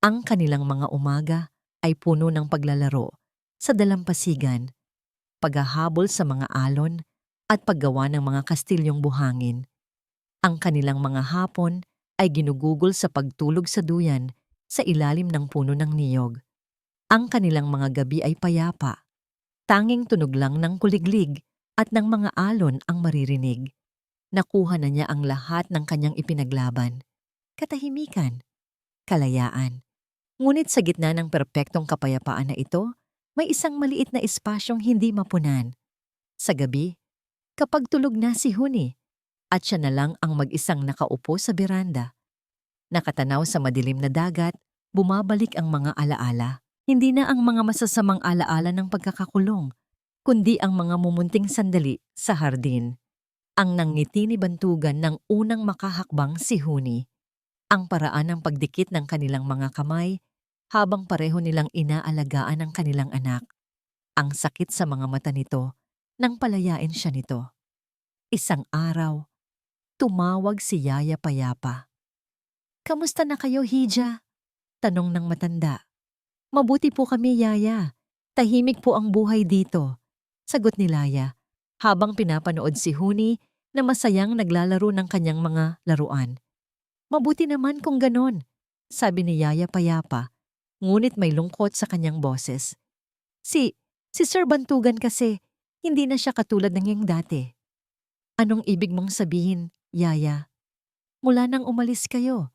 Ang kanilang mga umaga ay puno ng paglalaro sa dalampasigan, paghahabol sa mga alon, at paggawa ng mga kastilyong buhangin. Ang kanilang mga hapon ay ginugugol sa pagtulog sa duyan sa ilalim ng puno ng niyog. Ang kanilang mga gabi ay payapa. Tanging tunog lang ng kuliglig at ng mga alon ang maririnig. Nakuha na niya ang lahat ng kanyang ipinaglaban. Katahimikan, kalayaan. Ngunit sa gitna ng perpektong kapayapaan na ito, may isang maliit na espasyong hindi mapunan. Sa gabi, kapag tulog na si Huni, at siya na lang ang mag-isang nakaupo sa beranda. Nakatanaw sa madilim na dagat, bumabalik ang mga alaala. Hindi na ang mga masasamang alaala ng pagkakakulong, kundi ang mga mumunting sandali sa hardin. Ang nangngiti ni Bantugan ng unang makahakbang si Huni. Ang paraan ng pagdikit ng kanilang mga kamay habang pareho nilang inaalagaan ang kanilang anak. Ang sakit sa mga mata nito nang palayain siya nito. Isang araw, tumawag si Yaya Payapa. "Kamusta na kayo, Hija?" tanong ng matanda. "Mabuti po kami, Yaya. Tahimik po ang buhay dito," sagot ni Laya, habang pinapanood si Huni na masayang naglalaro ng kanyang mga laruan. "Mabuti naman kung ganon," sabi ni Yaya Payapa, ngunit may lungkot sa kanyang boses. Si Sir Bantugan kasi, hindi na siya katulad ng yung dati." "Anong ibig mong sabihin, Yaya?" "Mula nang umalis kayo,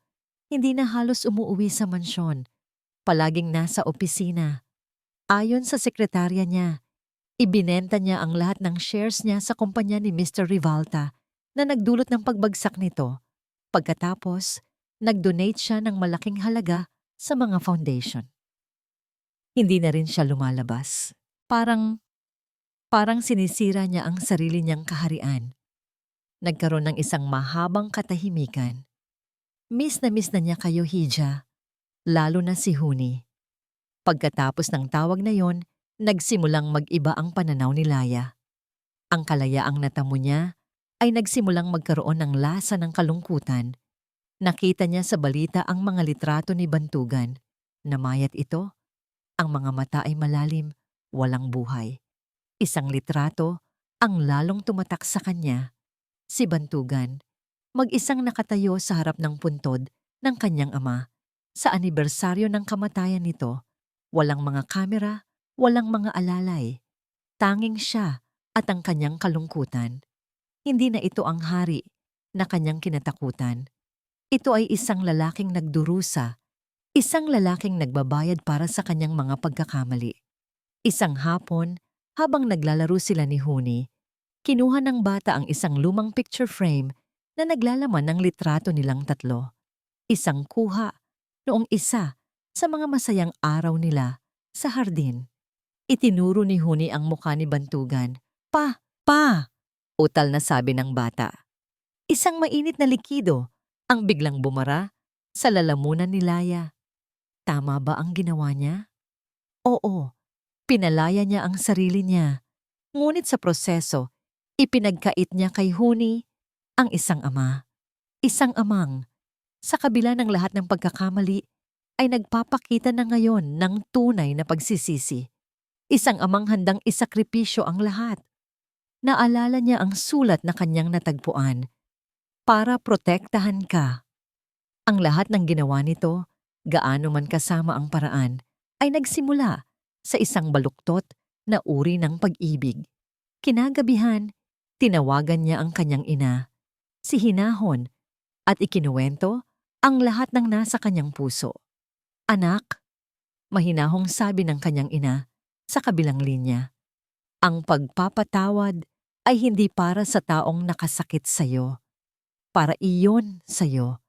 hindi na halos umuuwi sa mansyon. Palaging nasa opisina." Ayon sa sekretarya niya, ibinenta niya ang lahat ng shares niya sa kumpanya ni Mr. Rivalta na nagdulot ng pagbagsak nito. Pagkatapos, nag-donate siya ng malaking halaga sa mga foundation. Hindi na rin siya lumalabas. Parang sinisira niya ang sarili niyang kaharian. Nagkaroon ng isang mahabang katahimikan. Miss na niya kayo, Hija, lalo na si Huni. Pagkatapos ng tawag na yon, nagsimulang mag-iba ang pananaw ni Laya. Ang kalayaang natamo niya ay nagsimulang magkaroon ng lasa ng kalungkutan. Nakita niya sa balita ang mga litrato ni Bantugan. Namayat ito. Ang mga mata ay malalim, walang buhay. Isang litrato ang lalong tumatak sa kanya. Si Bantugan, mag-isang nakatayo sa harap ng puntod ng kanyang ama. Sa anibersaryo ng kamatayan nito, walang mga kamera, walang mga alalay. Tanging siya at ang kanyang kalungkutan. Hindi na ito ang hari na kanyang kinatakutan. Ito ay isang lalaking nagdurusa, isang lalaking nagbabayad para sa kanyang mga pagkakamali. Isang hapon, Habang naglalaro sila ni Huni, kinuha ng bata ang isang lumang picture frame na naglalaman ng litrato nilang tatlo. Isang kuha noong isa sa mga masayang araw nila sa hardin. Itinuro ni Huni ang mukha ni Bantugan. Pa! Utal na sabi ng bata. Isang mainit na likido ang biglang bumara sa lalamunan ni Laya. Tama ba ang ginawa niya? Oo, pinalaya niya ang sarili niya. Ngunit sa proseso, ipinagkait niya kay Huni ang isang ama. Isang amang, sa kabila ng lahat ng pagkakamali, ay nagpapakita na ngayon ng tunay na pagsisisi. Isang amang handang isakripisyo ang lahat. Naalala niya ang sulat na kanyang natagpuan para protektahan ka. Ang lahat ng ginawa nito, gaano man kasama ang paraan, ay nagsimula sa isang baluktot na uri ng pag-ibig. Kinagabihan, tinawagan niya ang kanyang ina, si Hinahon, at ikinuwento ang lahat ng nasa kanyang puso. Anak, mahinahong sabi ng kanyang ina sa kabilang linya, ang pagpapatawad ay hindi para sa taong nakasakit sa'yo. Para iyon sa'yo.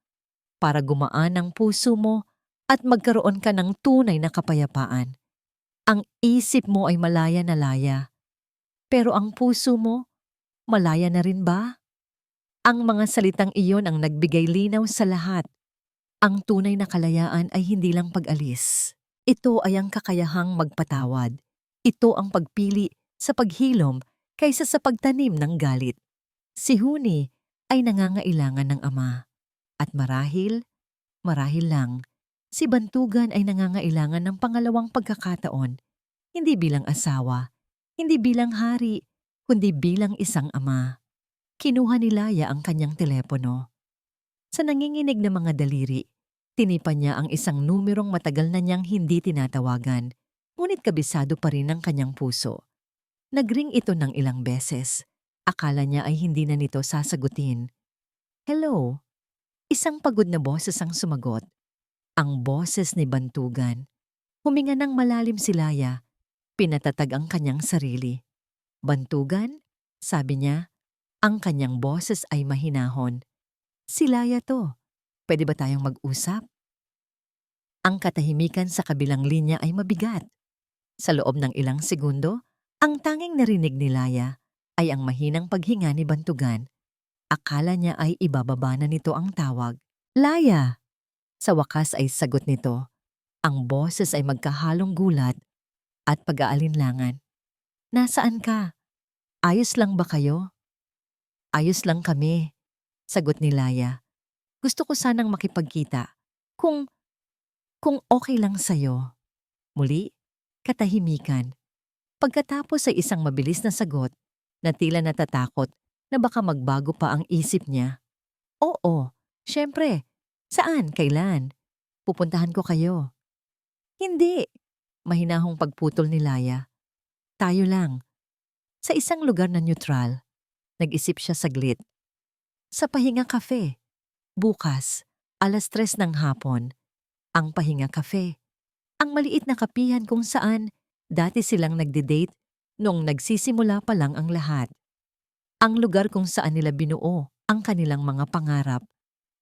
Para gumaan ang puso mo at magkaroon ka ng tunay na kapayapaan. Ang isip mo ay malaya na laya. Pero ang puso mo, malaya na rin ba? Ang mga salitang iyon ang nagbigay linaw sa lahat. Ang tunay na kalayaan ay hindi lang pag-alis. Ito ay ang kakayahang magpatawad. Ito ang pagpili sa paghilom kaysa sa pagtanim ng galit. Si Huni ay nangangailangan ng ama. At marahil lang, si Bantugan ay nangangailangan ng pangalawang pagkakataon. Hindi bilang asawa, hindi bilang hari, kundi bilang isang ama. Kinuha ni Laya ang kanyang telepono. Sa nanginginig na mga daliri, tinipan niya ang isang numerong matagal na niyang hindi tinatawagan, ngunit kabisado pa rin ang kanyang puso. Nagring ito ng ilang beses. Akala niya ay hindi na nito sasagutin. Hello? Isang pagod na boses ang sumagot. Ang boses ni Bantugan. Huminga ng malalim si Laya. Pinatatag ang kanyang sarili. Bantugan? Sabi niya. Ang kanyang boses ay mahinahon. Si Laya to. Pwede ba tayong mag-usap? Ang katahimikan sa kabilang linya ay mabigat. Sa loob ng ilang segundo, ang tanging narinig ni Laya ay ang mahinang paghinga ni Bantugan. Akala niya ay ibababa na nito ang tawag. Laya! Sa wakas ay sagot nito. Ang boses ay magkahalong gulat at pag-aalinlangan. Nasaan ka? Ayos lang ba kayo? Ayos lang kami, sagot ni Laya. Gusto ko sanang makipagkita. Kung okay lang sa'yo. Muli, katahimikan. Pagkatapos ay isang mabilis na sagot na tila natatakot na baka magbago pa ang isip niya. Oo, syempre. Saan? Kailan? Pupuntahan ko kayo. Hindi. Mahinahong pagputol ni Laya. Tayo lang. Sa isang lugar na neutral, nag-isip siya saglit. Sa Pahinga Cafe. Bukas, 3:00 ng hapon. Ang Pahinga Cafe. Ang maliit na kapihan kung saan dati silang nagde-date noong nagsisimula pa lang ang lahat. Ang lugar kung saan nila binuo ang kanilang mga pangarap.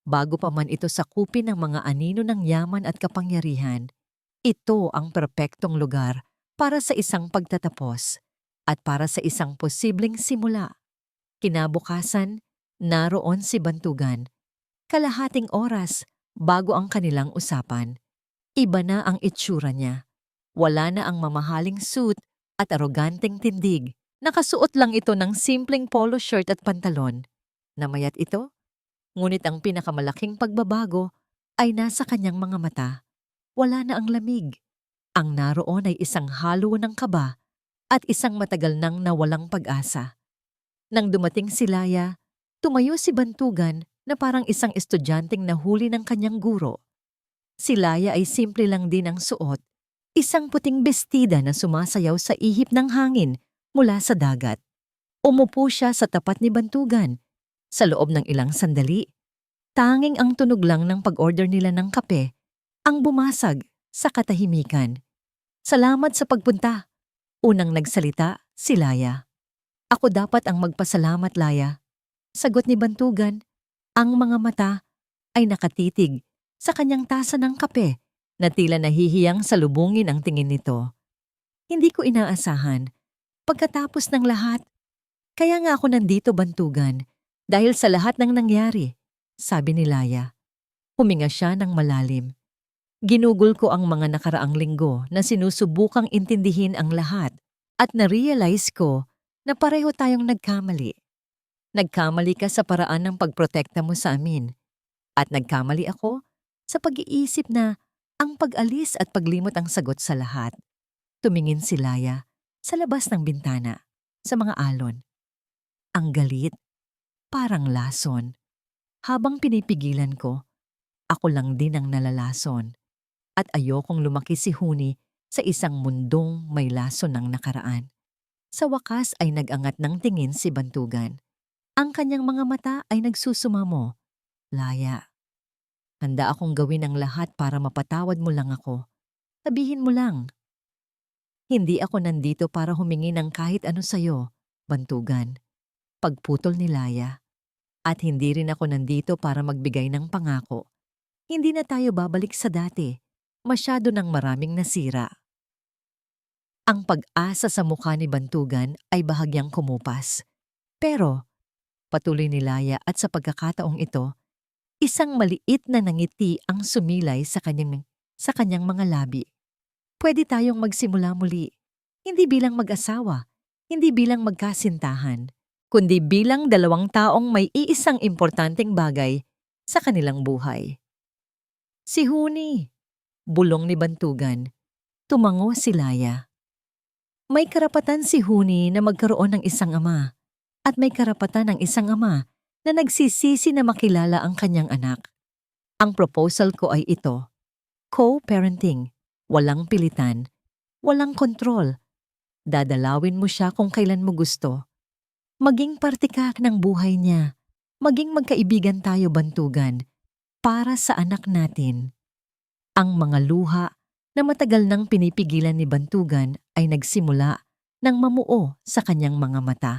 Bago pa man ito sakupin ng mga anino ng yaman at kapangyarihan, ito ang perpektong lugar para sa isang pagtatapos at para sa isang posibleng simula. Kinabukasan, naroon si Bantugan. Kalahating oras bago ang kanilang usapan. Iba na ang itsura niya. Wala na ang mamahaling suit at aroganteng tindig. Nakasuot lang ito ng simpleng polo shirt at pantalon. Namayat ito. Ngunit ang pinakamalaking pagbabago ay nasa kanyang mga mata. Wala na ang lamig. Ang naroon ay isang halo ng kaba at isang matagal nang nawalang pag-asa. Nang dumating si Laya, tumayo si Bantugan na parang isang estudyanteng nahuli ng kanyang guro. Si Laya ay simple lang din ang suot, isang puting bestida na sumasayaw sa ihip ng hangin mula sa dagat. Umupo siya sa tapat ni Bantugan. Sa loob ng ilang sandali, tanging ang tunog lang ng pag-order nila ng kape ang bumasag sa katahimikan. Salamat sa pagpunta. Unang nagsalita Si Laya. Ako dapat ang magpasalamat, Laya. Sagot ni Bantugan. Ang mga mata ay nakatitig sa kanyang tasa ng kape na tila nahihiyang salubungin ang tingin nito. Hindi ko inaasahan. Pagkatapos ng lahat, kaya nga ako nandito, Bantugan, dahil sa lahat ng nangyari, sabi ni Laya. Huminga siya ng malalim. Ginugol ko ang mga nakaraang linggo na sinusubukang intindihin ang lahat at na-realize ko na pareho tayong nagkamali. Nagkamali ka sa paraan ng pagprotekta mo sa amin at nagkamali ako sa pag-iisip na ang pag-alis at paglimot ang sagot sa lahat. Tumingin si Laya sa labas ng bintana, sa mga alon. Ang galit, parang lason. Habang pinipigilan ko, ako lang din ang nalalason. At ayokong lumaki si Huni sa isang mundong may lason ng nakaraan. Sa wakas ay nag-angat ng tingin si Bantugan. Ang kanyang mga mata ay nagsusumamo. Laya, handa akong gawin ang lahat para mapatawad mo lang ako. Sabihin mo lang. Hindi ako nandito para humingi ng kahit ano sa'yo, Bantugan. Pagputol ni Laya. At hindi rin ako nandito para magbigay ng pangako. Hindi na tayo babalik sa dati. Masyado ng maraming nasira. Ang pag-asa sa mukha ni Bantugan ay bahagyang kumupas. Pero, patuloy ni Laya at sa pagkakataong ito, isang maliit na nangiti ang sumilay sa kanyang mga labi. Pwede tayong magsimula muli. Hindi bilang mag-asawa, hindi bilang magkasintahan, kundi bilang dalawang taong may iisang importanteng bagay sa kanilang buhay. Si Huni, bulong ni Bantugan. Tumango si Laya. May karapatan si Huni na magkaroon ng isang ama at may karapatan ng isang ama na nagsisisi na makilala ang kanyang anak. Ang proposal ko ay ito. Co-parenting. Walang pilitan. Walang kontrol. Dadalawin mo siya kung kailan mo gusto. Maging parte ka ng buhay niya. Maging magkaibigan tayo, Bantugan. Para sa anak natin. Ang mga luha na matagal nang pinipigilan ni Bantugan ay nagsimula nang mamuo sa kanyang mga mata.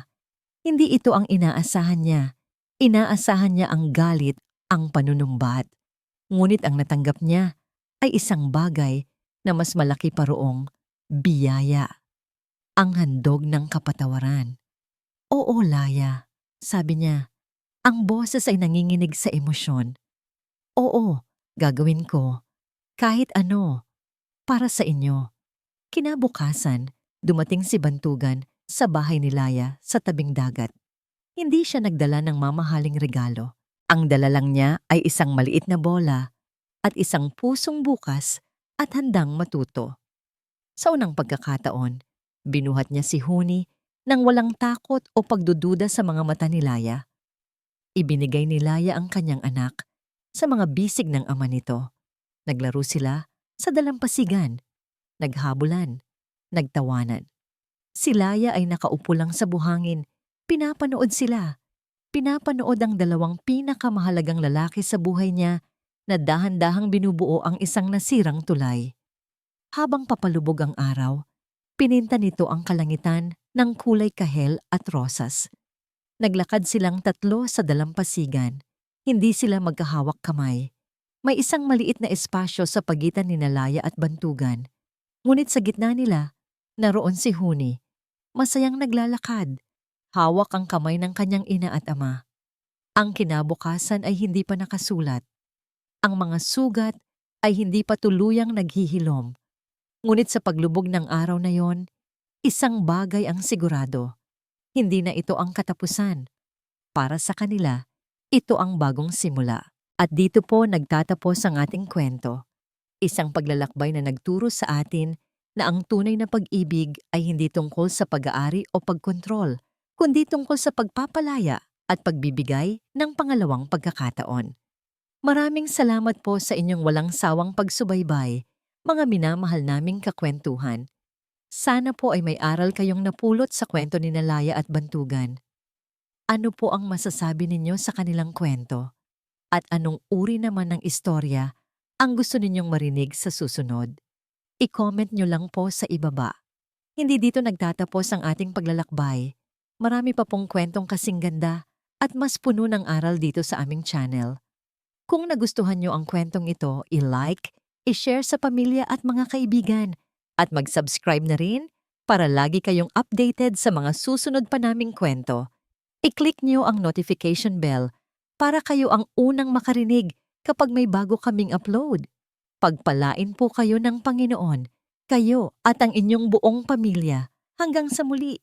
Hindi ito ang inaasahan niya. Inaasahan niya ang galit, ang panunumbat. Ngunit ang natanggap niya ay isang bagay na mas malaki pa roong biyaya. Ang handog ng kapatawaran. Oo, Laya, sabi niya. Ang boses ay nanginginig sa emosyon. Oo, gagawin ko. Kahit ano. Para sa inyo. Kinabukasan, dumating si Bantugan sa bahay ni Laya sa tabing dagat. Hindi siya nagdala ng mamahaling regalo. Ang dala lang niya ay isang maliit na bola at isang pusong bukas at handang matuto. Sa unang pagkakataon, binuhat niya si Huni nang walang takot o pagdududa sa mga mata ni Laya. Ibinigay ni Laya ang kanyang anak sa mga bisig ng ama nito. Naglaro sila sa dalampasigan, naghabulan, nagtawanan. Si Laya ay nakaupo lang sa buhangin, pinapanood sila. Pinapanood ang dalawang pinakamahalagang lalaki sa buhay niya na dahan-dahang binubuo ang isang nasirang tulay. Habang papalubog ang araw, pininta nito ang kalangitan ng kulay kahel at rosas. Naglakad silang tatlo sa dalampasigan. Hindi sila magkahawak kamay. May isang maliit na espasyo sa pagitan ni Laya at Bantugan. Ngunit sa gitna nila, naroon si Huni. Masayang naglalakad. Hawak ang kamay ng kanyang ina at ama. Ang kinabukasan ay hindi pa nakasulat. Ang mga sugat ay hindi pa tuluyang naghihilom. Ngunit sa paglubog ng araw na yon, isang bagay ang sigurado. Hindi na ito ang katapusan. Para sa kanila, ito ang bagong simula. At dito po nagtatapos ang ating kwento. Isang paglalakbay na nagturo sa atin na ang tunay na pag-ibig ay hindi tungkol sa pag-aari o pagkontrol, kundi tungkol sa pagpapalaya at pagbibigay ng pangalawang pagkakataon. Maraming salamat po sa inyong walang sawang pagsubaybay, mga minamahal naming kakwentuhan. Sana po ay may aral kayong napulot sa kwento ni Laya at Bantugan. Ano po ang masasabi ninyo sa kanilang kwento? At anong uri naman ng istorya ang gusto ninyong marinig sa susunod? I-comment nyo lang po sa ibaba. Hindi dito nagtatapos ang ating paglalakbay. Marami pa pong kwentong kasing ganda at mas puno ng aral dito sa aming channel. Kung nagustuhan nyo ang kwentong ito, i-like, i-share sa pamilya at mga kaibigan, at mag-subscribe na rin para lagi kayong updated sa mga susunod pa naming kwento. I-click nyo ang notification bell para kayo ang unang makarinig kapag may bago kaming upload. Pagpalain po kayo ng Panginoon, kayo at ang inyong buong pamilya. Hanggang sa muli!